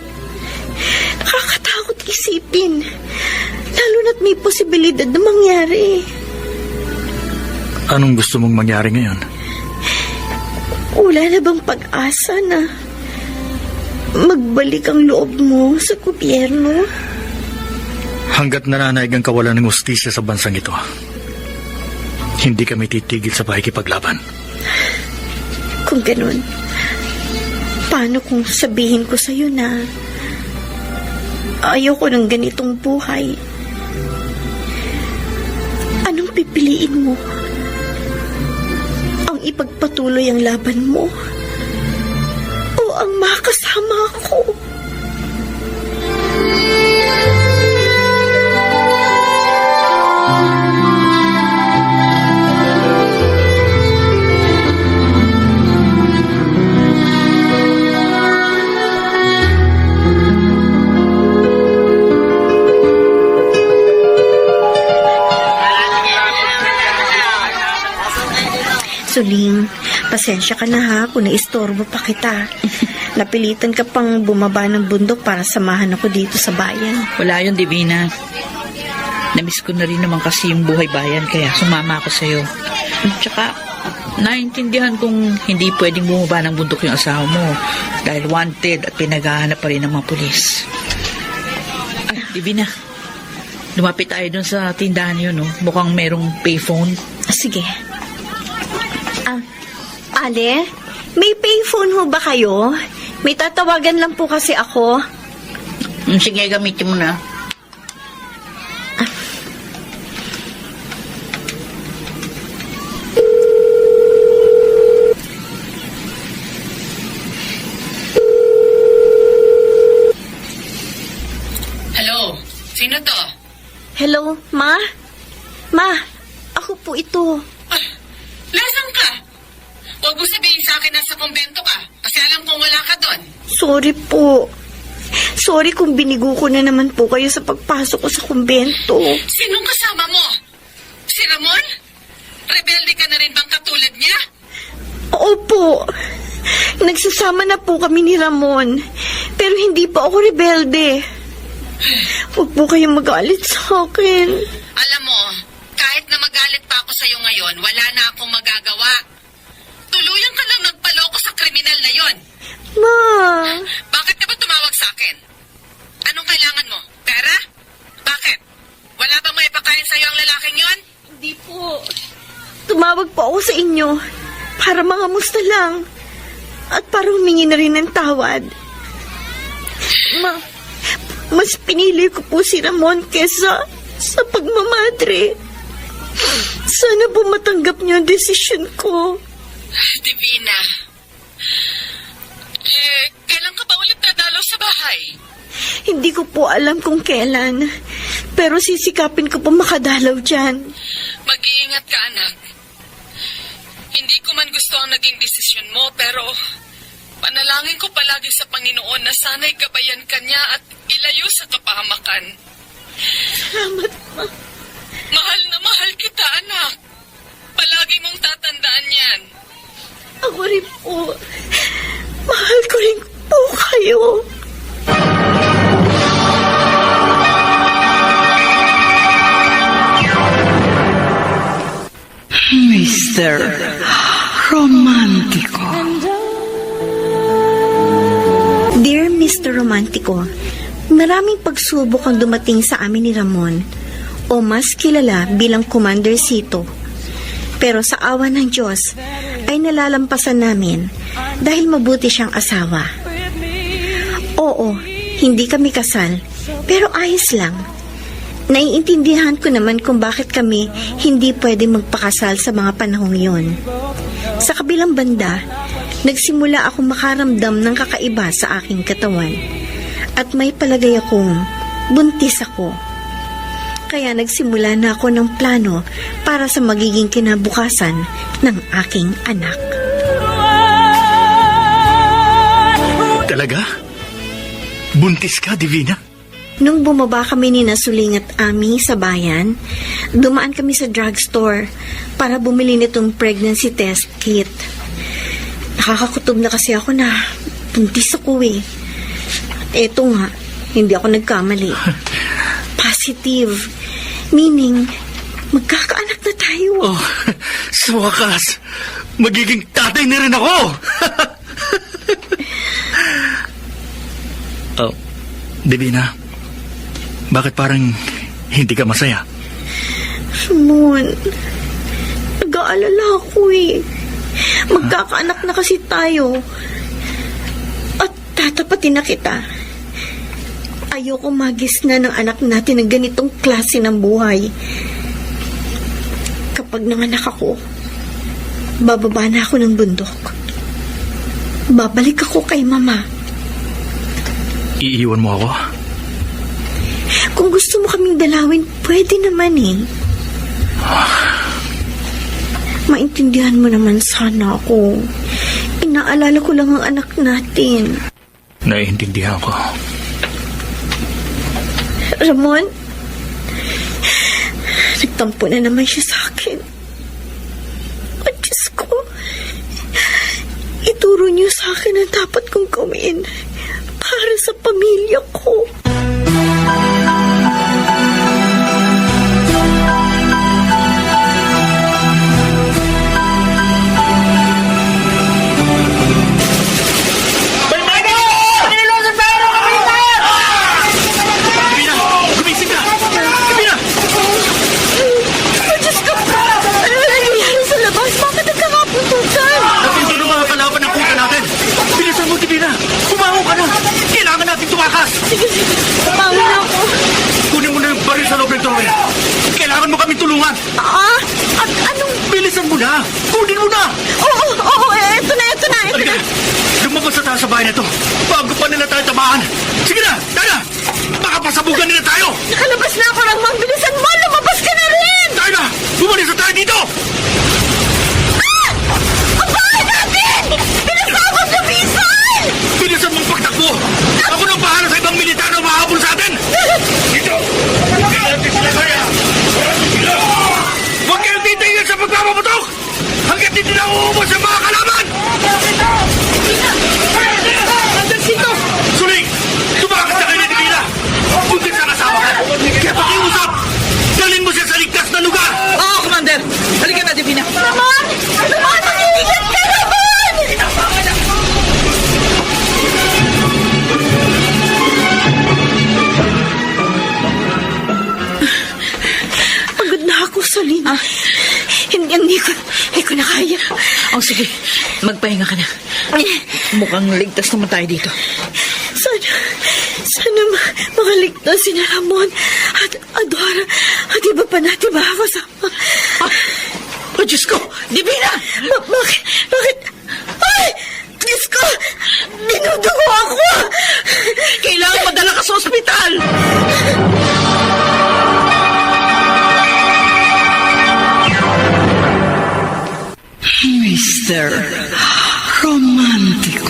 Nakakatakot isipin, lalo na't may posibilidad na mangyari. Anong gusto mong mangyari ngayon? Wala na bang pag-asa na magbalik ang loob mo sa gobyerno? Hanggat nananaig ang kawalan ng hustisya sa bansang ito, hindi kami titigil sa pakikipaglaban. Kung ganun, paano kung sabihin ko sa'yo na ayoko ng ganitong buhay? Anong pipiliin mo? Ang ipagpatuloy ang laban mo? O ang makasama ako? Suling, pasensya ka na ha kung naistorbo pa kita. Napilitan ka pang bumaba ng bundok para samahan ako dito sa bayan. Wala yun, Divina. Namiss ko na rin naman kasi yung buhay bayan, kaya sumama ako sa'yo. Tsaka, naintindihan kong hindi pwedeng bumaba ng bundok yung asawa mo dahil wanted at pinaghahanap pa rin ng mga pulis. Ay, Divina, lumapit tayo dun sa tindahan yun, no? Mukhang merong payphone. Sige. Ale, may payphone ho ba kayo? May tatawagan lang po kasi ako. Sige, gamitin mo na. Hello? Sino to? Hello, Ma? Ma, ako po ito. Lasang ka? Huwag mo sabihin sa akin nasa kumbento ka kasi alam kong wala ka doon. Sorry po. Sorry kung binigo ko na naman po kayo sa pagpasok ko sa kumbento. Sinong kasama mo? Si Ramon? Rebelde ka na rin bang katulad niya? Opo. Nagsasama na po kami ni Ramon. Pero hindi pa ako rebelde. Huwag po kayong magalit sa akin. Alam mo, kahit na magalit pa ako sa'yo ngayon, wala na akong magagawa. Tuluyan ka lang nagpaloko sa kriminal na yon. Ma. Bakit ka ba tumawag sa akin? Anong kailangan mo? Pera? Bakit? Wala bang may pakain sa'yo ang lalaking yon? Hindi po. Tumawag po ako sa inyo para mangamusta lang at para humingi na rin ng tawad. Ma, mas pinili ko po si Ramon kesa sa pagmamadre. Sana po matanggap niyo ang desisyon ko. Divina, kailan ka ba ulit dadalaw sa bahay? Hindi ko po alam kung kailan, pero sisikapin ko po makadalaw dyan. Mag-iingat ka, anak. Hindi ko man gusto ang naging desisyon mo, pero panalangin ko palagi sa Panginoon na sana'y gabayan ka niya at ilayo sa kapahamakan. Salamat, Ma. Mahal na mahal kita, anak. Palagi mong tatandaan yan. Ako rin po. Mahal ko rin po kayo. Mr. Romantico. Dear Mr. Romantico, maraming pagsubok ang dumating sa amin ni Ramon, o mas kilala bilang Commander Cito. Pero sa awa ng Diyos, ay nalalampasan namin dahil mabuti siyang asawa. Oo, hindi kami kasal, pero ayos lang. Naiintindihan ko naman kung bakit kami hindi pwede magpakasal sa mga panahong yon. Sa kabilang banda, nagsimula akong makaramdam ng kakaiba sa aking katawan. At may palagay akong buntis ako. Kaya nagsimula na ako ng plano para sa magiging kinabukasan ng aking anak. Talaga? Buntis ka, Divina? Nung bumaba kami ni Nasuling at Ami sa bayan, dumaan kami sa drugstore para bumili nitong pregnancy test kit. Nakakakutob na kasi ako na buntis ako eh. At eto nga, hindi ako nagkamali. Positive. Meaning, magkakaanak na tayo. Oh, sa wakas, magiging tatay na rin ako! Oh, Divina, bakit parang hindi ka masaya? Ramon, nag-aalala ako eh. Magkakaanak na kasi tayo. At tatapatin na kita. Ayoko magis na ng anak natin ng ganitong klase ng buhay. Kapag nanganak ako, bababa na ako ng bundok. Babalik ako kay Mama. Iiwan mo ako? Kung gusto mo kaming dalawin, pwede naman eh. Maintindihan mo naman sana ako. Inaalala ko lang ang anak natin. Naiintindihan ko. Ramon, nagtampo na naman siya sa akin. At Diyos ko, ituro niyo sa akin ang dapat kong gawin para sa pamilya ko. Sige, paano na ako? Kunin mo na yung baril sa loob ng trowe. Kailangan mo kaming tulungan. At anong... Bilisan mo na! Kunin mo na! Oo, eto na. Halika, lumabas na tayo sa bahay na ito bago pa nila tayo tamaan. Sige na, tayo! Baka pasabugan nila tayo! Nakalabas na ako lang, Mang. Bilisan mo! Lumabas ka na rin! Tayo na! Bumalis na tayo dito! Ang bahay natin! Pinasabot na Rizal! Bilisan mong pagtakbo! Ako nang bahala sa ibang militar na mahabol sa atin! Dito! Hindi natin sila kaya! Huwag kayo titigil sa pagpapaputok! Hanggat hindi na uubos ang mga kalaban! Suling! Tumakas na kayo ni Divina! Buntis ang asawa ka! Kaya pakiusap! Dalhin mo siya sa ligtas na lugar! Oo, Commander! Halika na, Divina! Ramon! Manindigan ka, Ramon! Pagod na ako, Solin. Hindi ko na kaya. Oh, sige. Magpahinga ka na. Mukhang ligtas naman tayo dito. Sana makaligtas si Ramon at Adora at iba pa natin makakasama. Oh, Diyos ko! Divina! Bakit? Ay! Diyos ko! Dinudugo ako! Kailangan madala ka sa ospital! Mr. Romantico.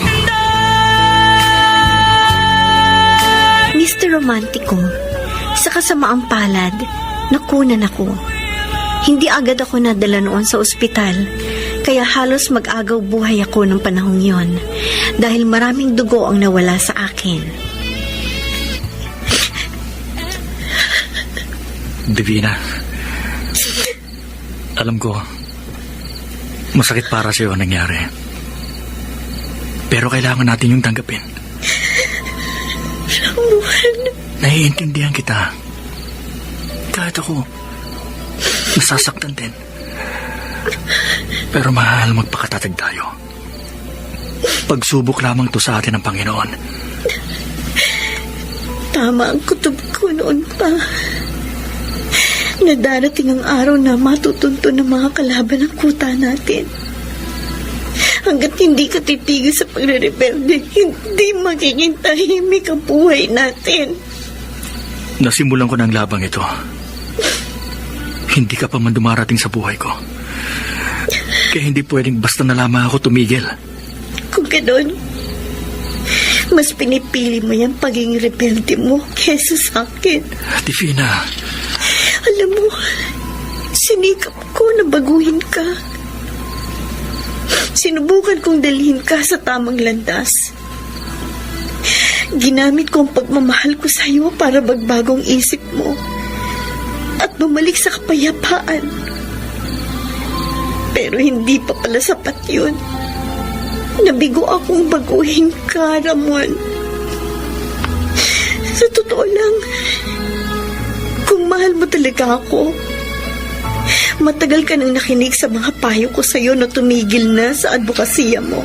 Mr. Romantico, Sa kasamaang palad, nakunan ako. Hindi agad ako nadala noon sa ospital, kaya halos mag-agaw buhay ako ng panahong yon dahil maraming dugo ang nawala sa akin. Divina, alam ko, masakit para sa'yo ang nangyari. Pero kailangan natin yung tanggapin. Ramon, Naiintindihan kita. Kahit ako, nasasaktan din. Pero mahal, magpakatatag tayo. Pagsubok lamang to sa atin ng Panginoon. tama ang kutob ko noon pa. Na darating ang araw na matutunto ng mga kalaban ng kuta natin. Hanggat hindi ka titigil sa pagre-rebelde, hindi magiging tahimik ang buhay natin. Nasimulan ko ng labang ito. Hindi ka pa man dumarating sa buhay ko. Kaya hindi pwedeng basta na lamang ako tumigil. Kung gano'n, mas pinipili mo yung pagiging rebelde mo kesa sa akin. Divina, Alam mo, sinikap ko na baguhin ka. Sinubukan kong dalhin ka sa tamang landas. Ginamit ko ang pagmamahal ko sa iyo para magbagong isip mo at bumalik sa kapayapaan. Pero hindi pa pala sapat yun. Nabigo akong baguhin ka, Ramon. Sa totoo lang, kung mahal mo talaga ako, matagal ka nang nakinig sa mga payo ko sa iyo na tumigil na sa advokasya mo.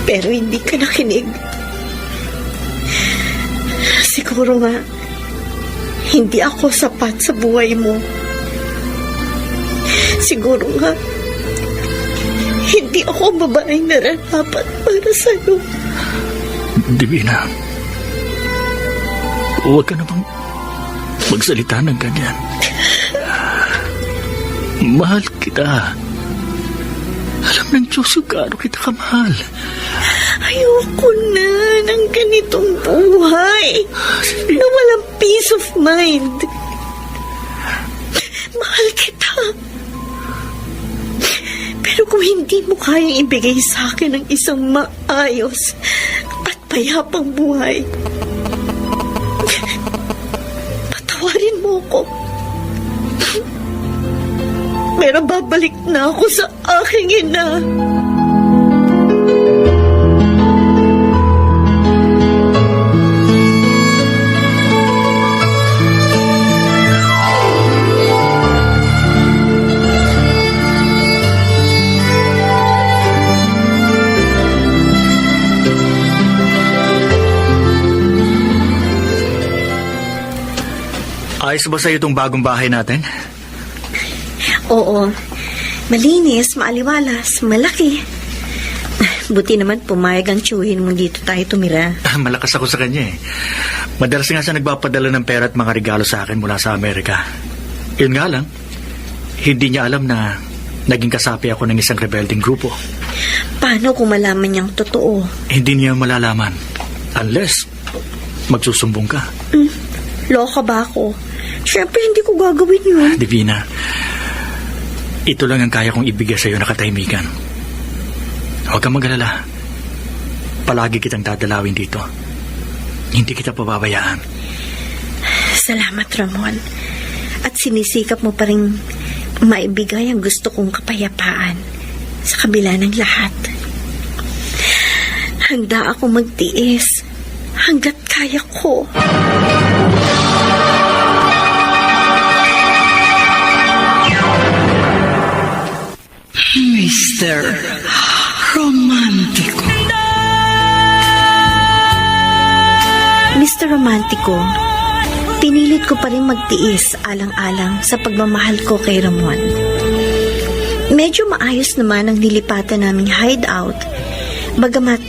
Pero hindi ka nakinig. Siguro nga, hindi ako sapat sa buhay mo. Siguro nga, hindi ako ang babaeng nararapat para sa'yo. Divina, huwag ka namang magsalita ng ganyan. Mahal kita. Alam ng Diyos kung gaano kita kamahal. Ayoko na ng ganitong buhay na walang peace of mind. Mahal kita. Pero kung hindi mo kayang ibigay sa akin ng isang maayos at payapang buhay, patawarin mo ko. Pero babalik na ako sa aking ina. Ayos ba sa'yo itong bagong bahay natin? Oo. Malinis, maaliwalas, malaki. Buti naman pumayag ang tiyuhin mo dito tayo tumira. Malakas ako sa kanya eh. Madalas nga siya nagpapadala ng pera at mga regalo sa akin mula sa Amerika. Yun nga lang, hindi niya alam na naging kasapi ako ng isang rebelding grupo. Paano kung malaman niyang totoo? Hindi niya malalaman. Unless, magsusumbong ka. Loka ba ako? Siyempre hindi ko gagawin yun. Divina, ito lang ang kaya kong ibigay sa iyo na katahimikan. Huwag kang mag-alala. Palagi kitang dadalawin dito. Hindi kita pababayaan. Salamat, Ramon. At sinisikap mo pa rin maibigay ang gusto kong kapayapaan sa kabila ng lahat. Handa ako magtiis hanggat kaya ko. Mr. Romantico. Mr. Romantico, pinilit ko pa rin magtiis alang-alang sa pagmamahal ko kay Ramon. Medyo maayos naman ang nilipatan naming hideout, bagamat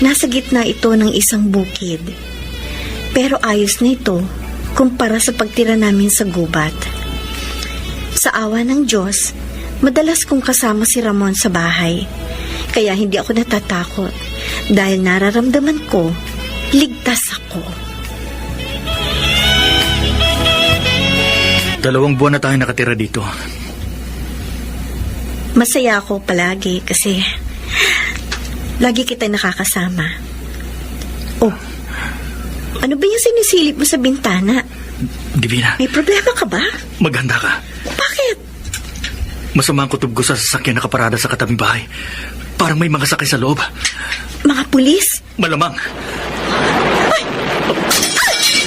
nasa gitna ito ng isang bukid. Pero ayos na ito kumpara sa pagtira namin sa gubat. Sa awa ng Diyos, madalas kong kasama si Ramon sa bahay, kaya hindi ako natatakot dahil nararamdaman ko, ligtas ako. 2 buwan na tayo nakatira dito. Masaya ako palagi kasi lagi kita nakakasama. Oh, ano ba yung sinisilip mo sa bintana? Divina, May problema ka ba? maghanda ka. Bakit? Masama ang kutob ko sa sasakyan nakaparada sa katabing bahay. Parang may mga sakay sa loob. Mga pulis? Malamang.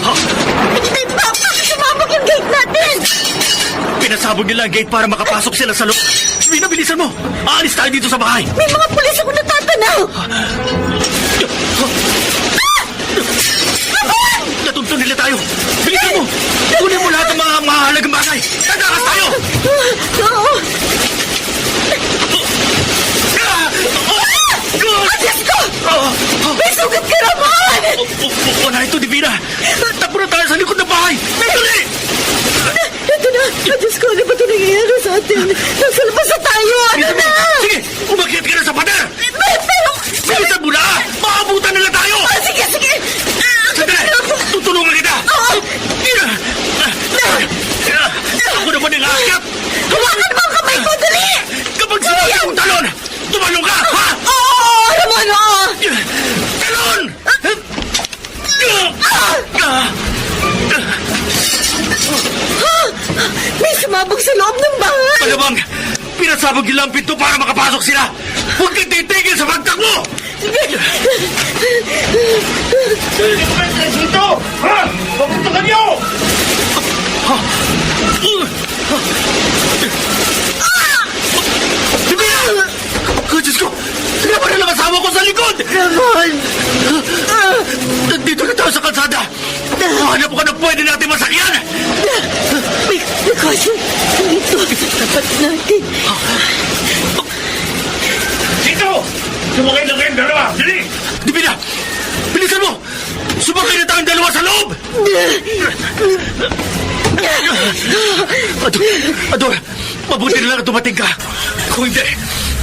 Bakit sumabog yung gate natin? Pinasabog nila ang gate para makapasok sila sa loob. Divina, bilisan mo! Aalis tayo dito sa bahay! May mga pulis ako natatanaw! Natuntun nila tayo! Bilisan mo! Kunin mo lahat ng mga mahalagang bagay! Tatakas tayo! Oo! Diyos ko! May sugat ka naman! Wala ito, Divina! Takbo na tayo sa likod ng bahay! Dali! Ito na! Diyos ko, ano ba ito nangyayari sa atin? Nasa labas na tayo! Ano Bilisan na? mo! Sige! Umakyat ka na sa pader! Pero... Bilisan mo na! Maabutan nila tayo! Sige, sige! Sandali! Tutulungan kita! Ako naman ang aakyat! Hawakan mo ang kamay ko! Dali! Kapag sinabi mong talon, tumalong ka! Ha? Oo! Ramon, oo! Talon! May sumabog sa loob ng bahay! Malamang, pinasabog nila ang pinto para makapasok sila! Huwag kang titigil sa pagtakbo! Dito! Ha? Papuntakan niyo! Divina! Diyos ko! Sinaman na lang asawa ko sa likod! Ramon! Nandito na tayo sa kalsada! Hanap ko na pwede natin masakyan! May kotse dito sa tapat natin. Dito! Sumakay na kayong dalawa! Dali! Divina! Bilisan mo! Sumakay na tayong dalawa sa loob! Ador! Mabuti na lang at dumating ka! Kung hindi,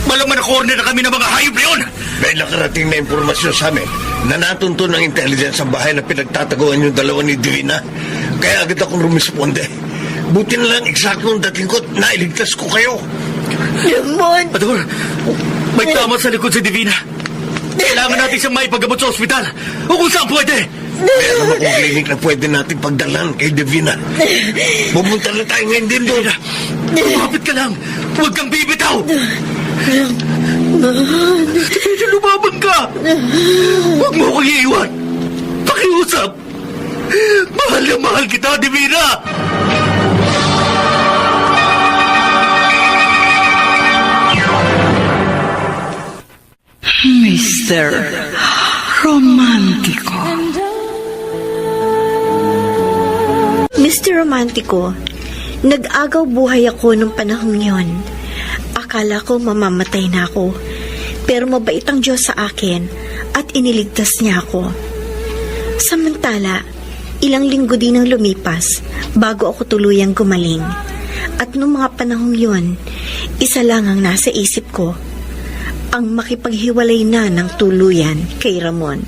malamang na-corner na kami ng mga hayop na yun! May nakarating na impormasyon sa amin na natunto ng intelligence sa bahay na pinagtataguan yung dalawa ni Divina. Kaya agad akong rumisponde. Buti na lang eksaktong dating ko, nailigtas ko kayo. Ramon! Ador, may tama sa likod si Divina. Kailangan natin siyang maipagamot sa ospital o kung saan pwede. Meron akong clinic na pwede natin pagdalan kay Divina. Pumunta na tayo ngayon din doon. Lumapit ka lang. Huwag kang bibitaw. Divina, lumabang ka. Huwag mo akong iiwan. Pakiusap. Mahal na mahal kita, Divina. Mr. Romantico. Mr. Romantico, nag-agaw buhay ako nung panahong yon. Akala ko mamamatay na ako. Pero mabait ang Diyos sa akin at iniligtas niya ako. Samantala, ilang linggo din ang lumipas bago ako tuluyang gumaling. At nung mga panahong yon, isa lang ang nasa isip ko. Ang makipaghiwalay na ng tuluyan kay Ramon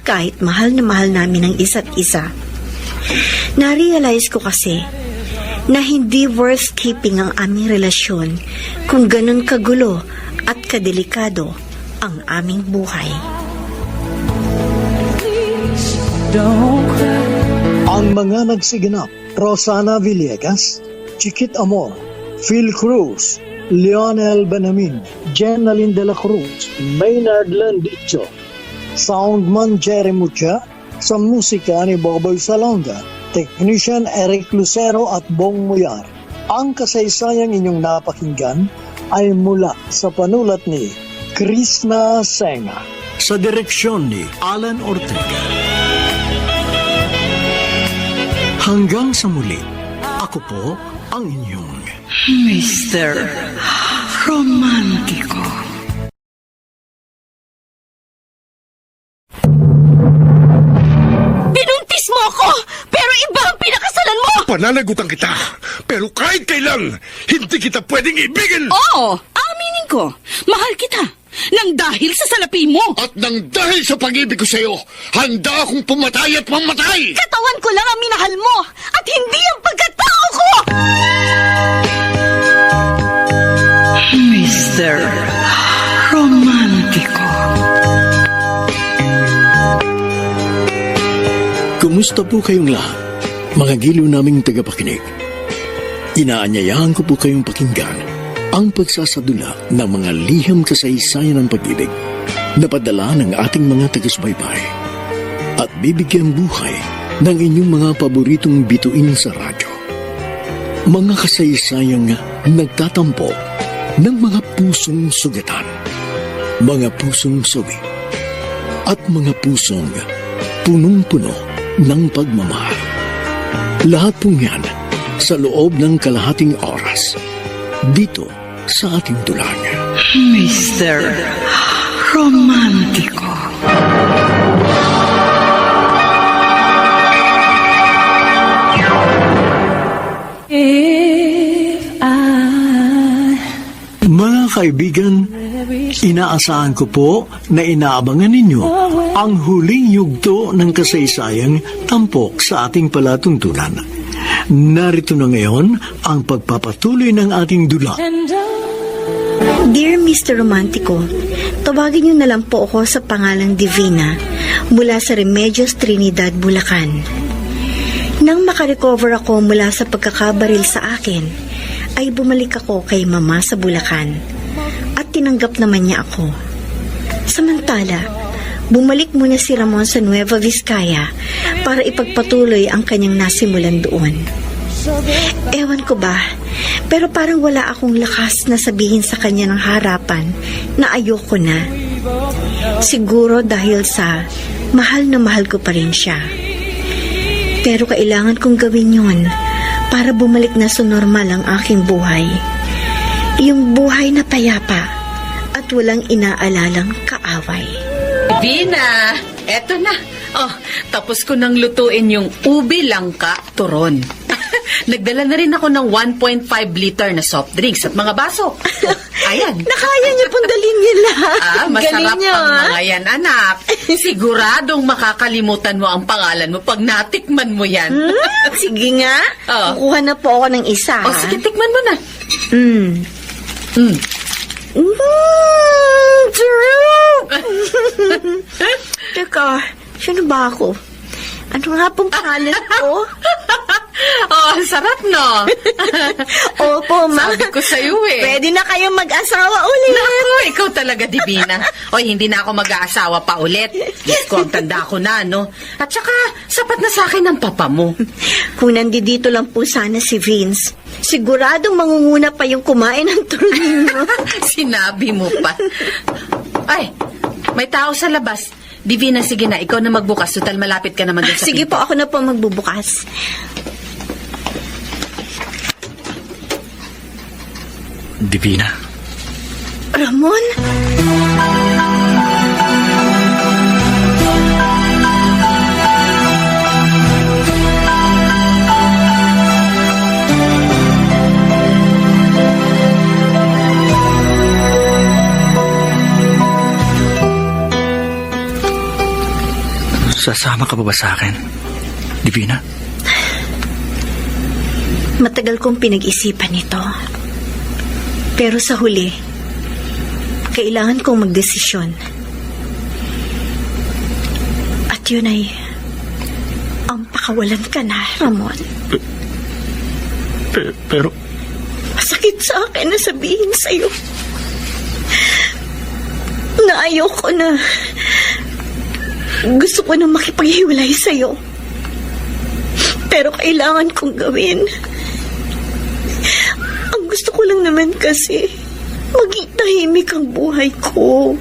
kahit mahal na mahal namin ang isa't isa. Na-realize ko kasi na hindi worth keeping ang aming relasyon kung ganun kagulo at kadelikado ang aming buhay. Ang mga nagsiganap, Rosana Villegas, Chiquit Amor, Phil Cruz, Lionel Benamin, Jenaline de la Cruz, Maynard Landicho, Soundman Jerry Mucha, sa musika ni Boboy Salonga, Technician Eric Lucero at Bong Muyar. Ang kasaysayang inyong napakinggan ay mula sa panulat ni Krishna Senga, sa direksyon ni Alan Ortega. Hanggang sa muli, ako po ang inyong Mr. Romantico. Binuntis mo ako! Pero iba ang pinakasalan mo! Pananagutan kita, pero kahit kailan, hindi kita pwedeng ibigin! Oo, aminin ko. Mahal kita. Nang dahil sa salapi mo. At nang dahil sa pag-ibig ko sa'yo, handa akong pumatay at mamatay! Katawan ko lang ang minahal mo at hindi ang pagkatao ko! Mr. Romantico. Kumusta po kayong lahat, mga giliw naming tagapakinig? Inaanyayahan ko po kayong pakinggan ang pagsasadula ng mga liham kasaysayan ng pag-ibig na padala ng ating mga taga-subaybay at bibigyan buhay ng inyong mga paboritong bituin sa radyo. Mga kasaysayang nagtatampo ng mga pusong sugatan, mga pusong sawi, at mga pusong punong-puno ng pagmamahal. Lahat pong yan sa loob ng kalahating oras dito sa ating tulang. Mr. Romantico. Mga kaibigan, inaasahan ko po na inaabangan ninyo ang huling yugto ng kasaysayang tampok sa ating palatuntunan. Narito na ngayon ang pagpapatuloy ng ating dula. Dear Mr. Romantico, tawagin niyo na lang po ako sa pangalang Divina mula sa Remedios Trinidad, Bulacan. Nang makarecover ako mula sa pagkakabaril sa akin, ay bumalik ako kay Mama sa Bulacan at tinanggap naman niya ako. Samantala, bumalik muna si Ramon sa Nueva Vizcaya para ipagpatuloy ang kanyang nasimulan doon. Ewan ko ba, pero parang wala akong lakas na sabihin sa kanya ng harapan na ayoko na. Siguro dahil sa mahal na mahal ko pa rin siya. Pero kailangan kong gawin yon para bumalik na sa normal ang aking buhay. Yung buhay na payapa at walang inaalalang kaaway. Divina, eto na. Oh, tapos ko nang lutuin yung ubi langka turon. Nagdala na rin ako ng 1.5 liter na soft drinks at mga baso. Oh, ayan. Nakaya niyo pong dalhin niyo lahat. Masarap Galing niyo, ang mga yan, anak. Siguradong makakalimutan mo ang pangalan mo pag natikman mo yan. Sige nga. Oh. Kukuha na po ako ng isa. O, sige, tikman mo na. Teka, sino ba ako? Ano nga pong pangalan ko? Oh, sarap, no? Opo, ma. Sabi ko sa'yo eh. Pwede na kayong mag-asawa ulit. Naku, ikaw talaga, Divina. Oy, hindi na ako mag-aasawa pa ulit. Diyos ko, ang tanda ko na, no? At saka, sapat na sa akin ang papa mo. Kung nandito lang po sana si Vince, siguradong mangunguna pa yung kumain ng turon. Sinabi mo pa. Ay, may tao sa labas. Divina, sige na, ikaw na magbukas. Total, malapit ka naman dun sa Sige pinto. po, ako na po magbubukas. Divina, Ramon? sasama ka pa ba sa akin? Divina? Matagal kong pinag-isipan ito. Pero sa huli, kailangan kong magdesisyon. At yun ay ang pakawalan ka na, Ramon. Pero... Masakit sa akin na sabihin sa'yo na ayoko na. Gusto ko na makipaghiwalay sa'yo. Pero kailangan kong gawin. Ang gusto ko lang naman kasi maging tahimik ang buhay ko.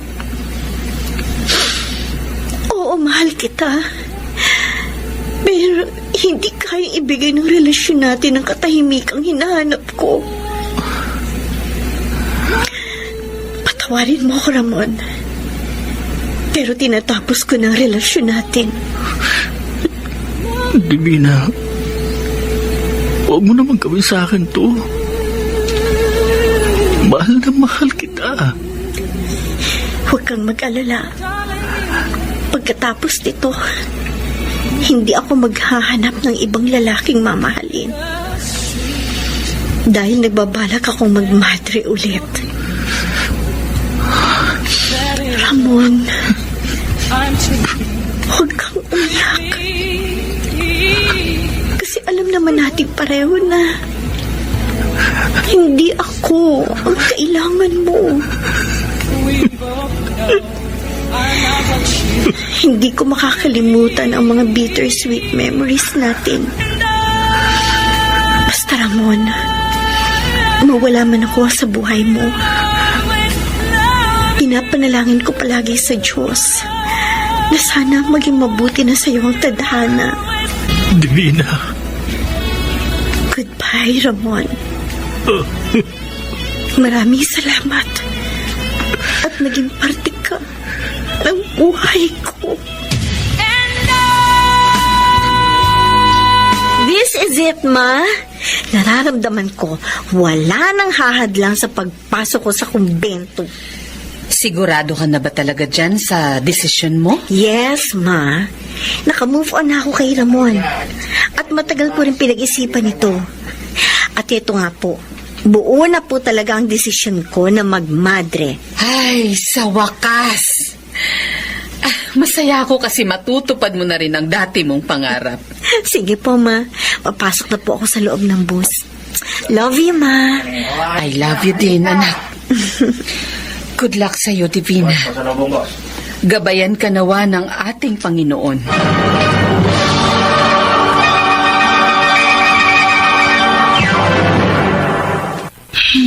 Oo, mahal kita. Pero hindi kaya ibigay ng relasyon natin ang katahimikang hinahanap ko. Patawarin mo ko, Ramon. Pero tinatapos ko ng relasyon natin. Divina, huwag mo naman gawin sa akin to. Mahal na mahal kita. Huwag kang mag-alala. Pagkatapos nito, hindi ako maghahanap ng ibang lalaking mamahalin. Dahil nagbabalak akong magmadre ulit. Ramon, huwag kang umiyak. Kasi alam naman natin pareho na hindi ako ang kailangan mo. Hindi ko makakalimutan ang mga bittersweet memories natin. Basta Ramon, mawala man ako sa buhay mo. Pinapanalangin ko palagi sa Diyos na sana maging mabuti na sa iyo ang tadhana. Divina. Goodbye, Ramon. Maraming salamat. At naging parte ka ng buhay ko. This is it, Ma. Nararamdaman ko, wala nang hahadlang sa pagpasok ko sa kumbento. Sigurado ka na ba talaga dyan sa desisyon mo? Yes, Ma. Naka-move on na ako kay Ramon. At matagal ko rin pinag-isipan ito. At ito nga po, buo na po talaga ang desisyon ko na magmadre. Ay, sa wakas! Masaya ako kasi matutupad mo na rin ang dati mong pangarap. Sige po, Ma. Papasok na po ako sa loob ng bus. Love you, Ma. I love you din, anak. Good luck sa'yo, Divina. Gabayan ka nawa ng ating Panginoon.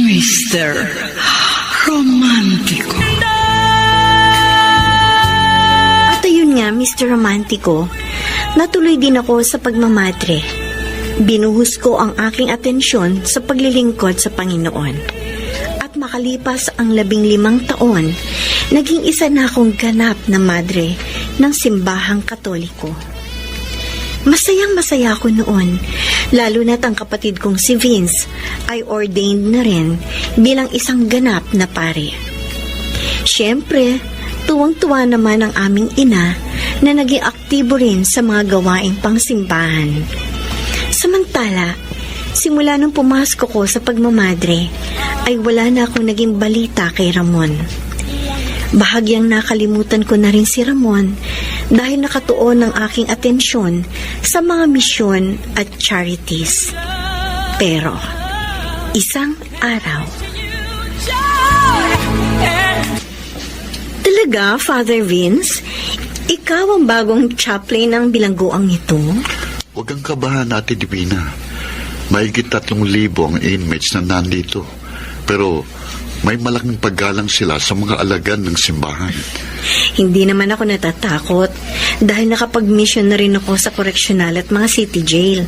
Mr. Romantico. At ayun nga, Mr. Romantico, natuloy din ako sa pagmamadre. Binuhos ko ang aking atensyon sa paglilingkod sa Panginoon. At makalipas ang 15 taon, naging isa na akong ganap na madre ng simbahang Katoliko. Masayang-masaya ako noon, lalo na't ang kapatid kong si Vince ay ordained na rin bilang isang ganap na pare. Siyempre, tuwang-tuwa naman ang aming ina na naging aktibo rin sa mga gawaing pangsimbahan. Samantala, simula nung pumasok ko sa pagmamadre, ay wala na akong naging balita kay Ramon. Bahagyang nakalimutan ko na rin si Ramon dahil nakatuon ang aking atensyon sa mga misyon at charities. Pero, isang araw... Talaga, Father Vince? Ikaw ang bagong chaplain ng bilangguang ito? Huwag kang kabahan, Ate Divina. Mahigit 3,000 ang inmates na nandito. Pero may malaking paggalang sila sa mga alagan ng simbahan. Hindi naman ako natatakot dahil nakapag-mission na rin ako sa correctional at mga city jail.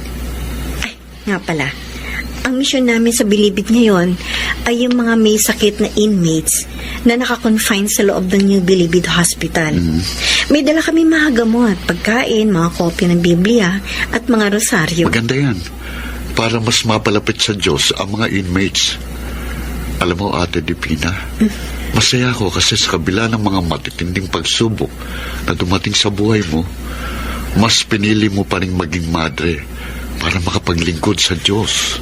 Ay, nga pala. Ang mission namin sa Bilibid ngayon ay yung mga may sakit na inmates na nakakonfine sa loob ng New Bilibid Hospital. May dala kami mga gamot, pagkain, mga kopya ng Biblia at mga rosaryo. Maganda yan. Para mas mapalapit sa Diyos ang mga inmates. Alam mo, Ate Divina, masaya ako kasi sa kabila ng mga matitinding pagsubok na dumating sa buhay mo, mas pinili mo pa rin maging madre para makapaglingkod sa Diyos.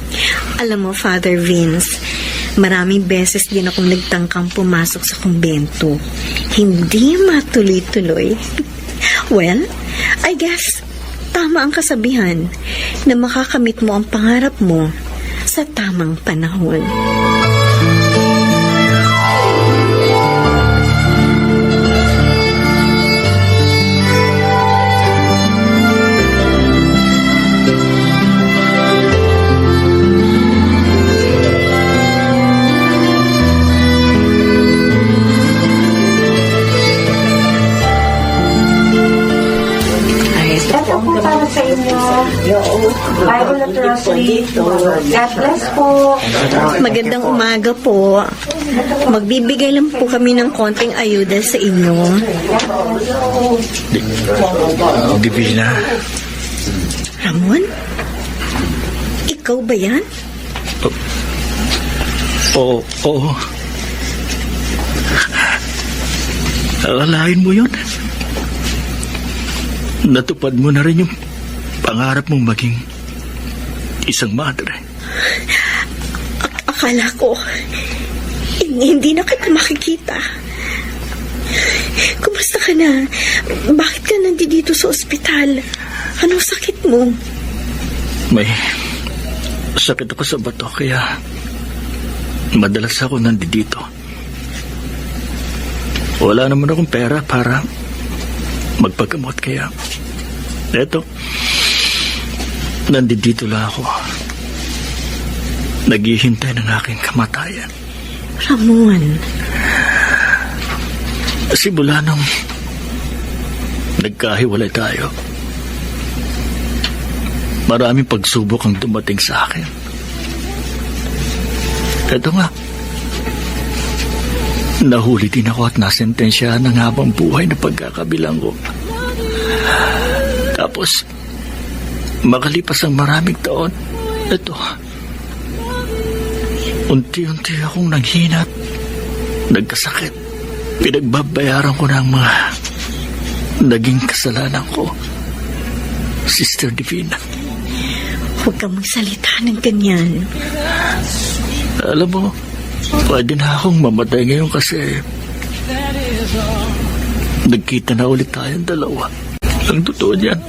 Alam mo, Father Vince, maraming beses din akong nagtangkang pumasok sa kumbento. Hindi matuloy-tuloy. Well, I guess tama ang kasabihan na makakamit mo ang pangarap mo sa tamang panahon. Magandang umaga po. Magbibigay lang po kami ng konting ayuda sa inyo. Divina. Ramon? Ikaw ba yan? Oo. Alalahin mo yun. Natupad mo na rin yung pangarap mong maging isang madre. Akala ko, hindi na kita makikita. Kumusta ka na? Bakit ka nandito sa ospital? Anong sakit mo? May sakit ako sa bato, kaya madalas ako nandito. Wala naman akong pera para magpagamot, kaya eto, nandito lang ako. Naghihintay ng aking kamatayan. Ramon, Simula nung nagkahiwalay tayo, maraming pagsubok ang dumating sa akin. Eto nga, nahuli din ako at nasentensyahan ng habang buhay na pagkakabilang ko. Tapos, makalipas ang maraming taon, eto, unti-unti akong nanghinat, nagkasakit. Pinagbabayaran ko ng mga naging kasalanan ko, Sister Divina. huwag kang magsalita ng ganyan. Alam mo, pwede na akong mamatay ngayon kasi nagkita na ulit tayong dalawa. Ang totoo niyan,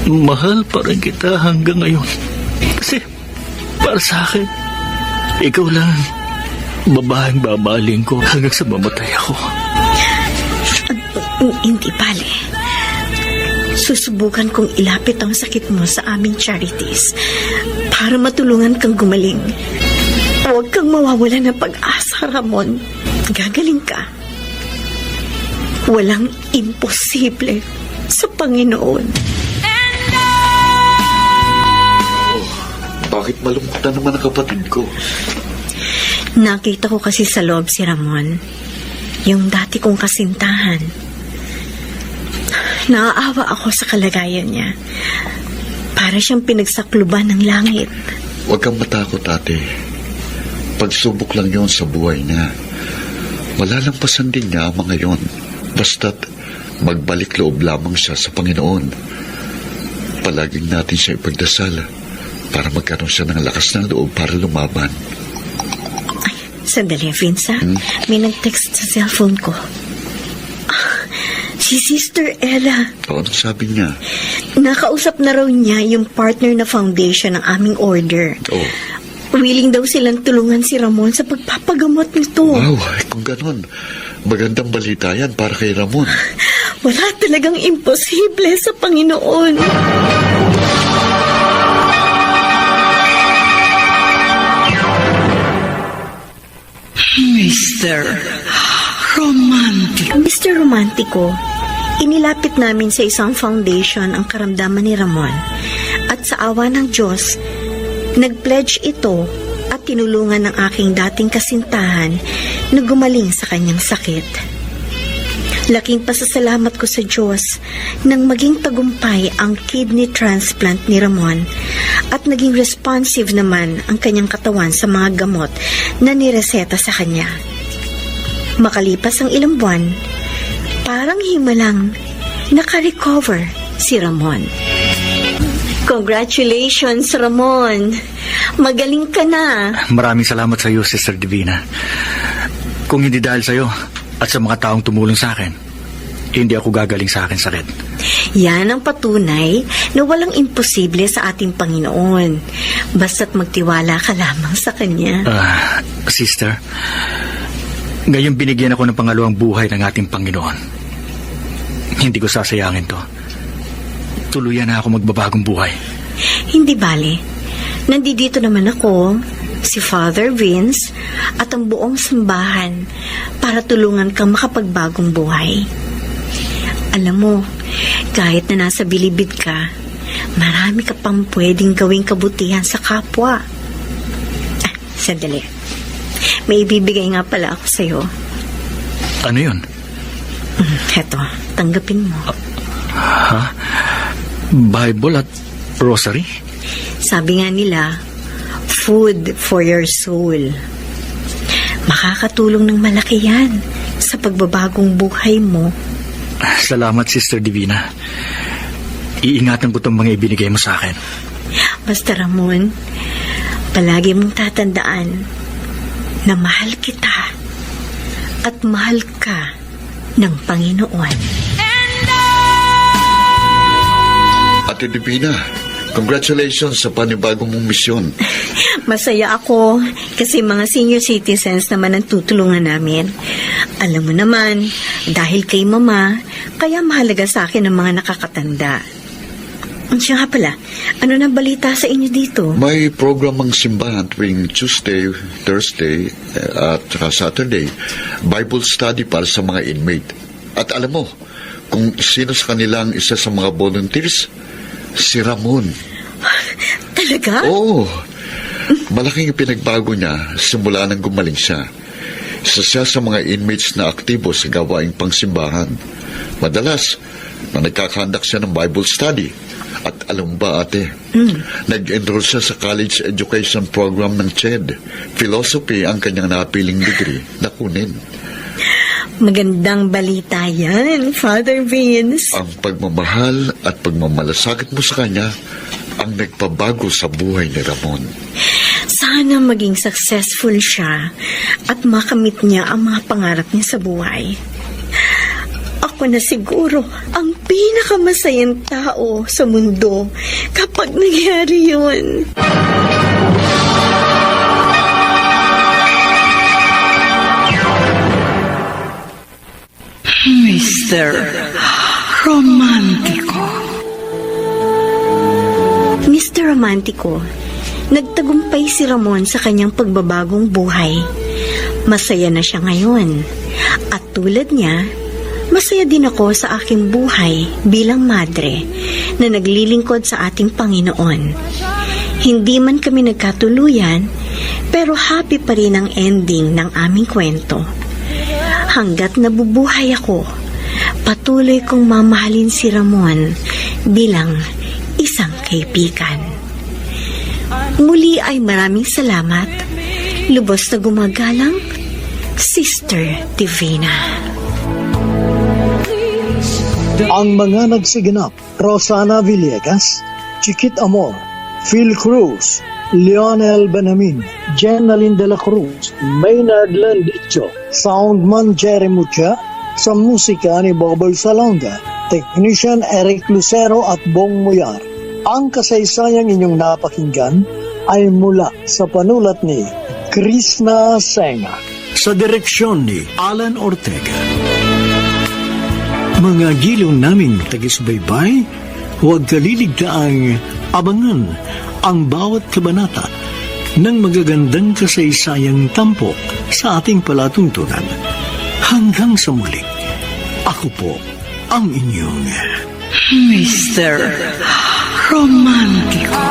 mahal pa rin kita hanggang ngayon. Kasi para sa akin, ikaw lang babaeng babaling ko hanggang sa mamatay ako. Hindi bale. Susubukan kong ilapit ang sakit mo sa aming charities para matulungan kang gumaling. Huwag kang mawawala ng pag-asa, Ramon. Gagaling ka. Walang imposible sa Panginoon. Bakit malungkot na naman ang kapatid ko? Nakita ko kasi sa loob si Ramon, yung dati kong kasintahan. Naaawa ako sa kalagayan niya. Para siyang pinagsakluban ng langit. Huwag kang matakot, ate. Pagsubok lang yon sa buhay niya. Malalampasan din niya ang mga yon. Basta't magbalik loob lamang siya sa Panginoon. Palaging natin siya ipagdasal para magkaroon siya ng lakas ng loob para lumaban. Sandali, Vince. May nag-text sa cellphone ko. Si Sister Ella. Anong sabi niya? Nakausap na raw niya yung partner na foundation ng aming order. Oh. Willing daw silang tulungan si Ramon sa pagpapagamot nito. Wow, kung ganon, magandang balita yan para kay Ramon. Wala talagang imposible sa Panginoon. Mr. Romantic. Mr. Romantico, inilapit namin sa isang foundation ang karamdaman ni Ramon. At sa awa ng Diyos, nag-pledge ito at tinulungan ng aking dating kasintahan na gumaling sa kanyang sakit. Laking pasasalamat ko sa Diyos nang maging tagumpay ang kidney transplant ni Ramon at naging responsive naman ang kanyang katawan sa mga gamot na nireseta sa kanya. Makalipas ang ilang buwan, parang himalang naka-recover si Ramon. Congratulations, Ramon! Magaling ka na! Maraming salamat sa iyo, Sister Divina. Kung hindi dahil sa iyo at sa mga taong tumulong sa akin, hindi ako gagaling sa akin sakit. Yan ang patunay na walang imposible sa ating Panginoon. Basta't magtiwala ka lamang sa Kanya. Sister, ngayon binigyan ako ng pangalawang buhay ng ating Panginoon. Hindi ko sasayangin to. Tuluyan na ako magbabagong buhay. Hindi bale. Nandito naman ako, si Father Vince, at ang buong simbahan para tulungan kang makapagbagong buhay. Alam mo, kahit na nasa bilibid ka, marami ka pang pwedeng gawing kabutihan sa kapwa. Sandali. May ibibigay nga pala ako sa'yo. Ano yun? Heto, tanggapin mo. Ha? Bible at rosary? Sabi nga nila, food for your soul. Makakatulong ng malaki yan sa pagbabagong buhay mo. Salamat, Sister Divina. Iingatan ko itong mga ibinigay mo sa akin. Basta Ramon, Palagi mong tatandaan na mahal kita at mahal ka ng Panginoon. Ate Divina, congratulations sa panibagong mong misyon. Masaya ako kasi mga senior citizens naman ang tutulungan namin. Alam mo naman, dahil kay Mama, kaya mahalaga sa akin ang mga nakakatanda. Siya nga pala, ano na balita sa inyo dito? May program ang simbahan tuwing Tuesday, Thursday, at saka Saturday. Bible study para sa mga inmate. At alam mo, kung sino sa kanila ang isa sa mga volunteers, si Ramon. Talaga? Oo. Malaking pinagbago niya simula nang gumaling siya. Isa siya sa mga inmates na aktibo sa gawaing pangsimbahan. Madalas, nagkakandak siya ng Bible study. At alam ba, ate, nag-enroll siya sa college education program ng CHED. Philosophy ang kanyang napiling degree na kunin. Magandang balita yan, Father Vince. Ang pagmamahal at pagmamalasakit mo sa kanya ang nagpabago sa buhay ni Ramon. Sana maging successful siya at makamit niya ang mga pangarap niya sa buhay. Ako na siguro ang pinakamasayang tao sa mundo kapag nangyari yun. Mr. Romantico. Mr. Romantico, nagtagumpay si Ramon sa kanyang pagbabagong buhay. Masaya na siya ngayon. At tulad niya, masaya din ako sa aking buhay bilang madre na naglilingkod sa ating Panginoon. Hindi man kami nagkatuluyan, pero happy pa rin ang ending ng aming kwento. Hanggat nabubuhay ako, patuloy kong mamahalin si Ramon bilang isang kaibigan. Muli ay maraming salamat. Lubos na gumagalang, Sister Divina. Ang mga nagsiganap, Rosana Villegas, Chiquit Amor, Phil Cruz, Lionel Benamin, Jenaline de la Cruz, Maynard Landicho, Soundman Jerry Mucha, sa musika ni Boboy Salonga, Technician Eric Lucero at Bong Muyar. Ang kasaysayang inyong napakinggan ay mula sa panulat ni Krishna Senga, sa direksyon ni Alan Ortega. Mga giliw naming tagisbaybay, huwag kaliligtaang abangan ang bawat kabanata ng magagandang kasaysayang tampok sa ating palatuntunan. Hanggang sa muli, ako po ang inyong Mr. Romantico.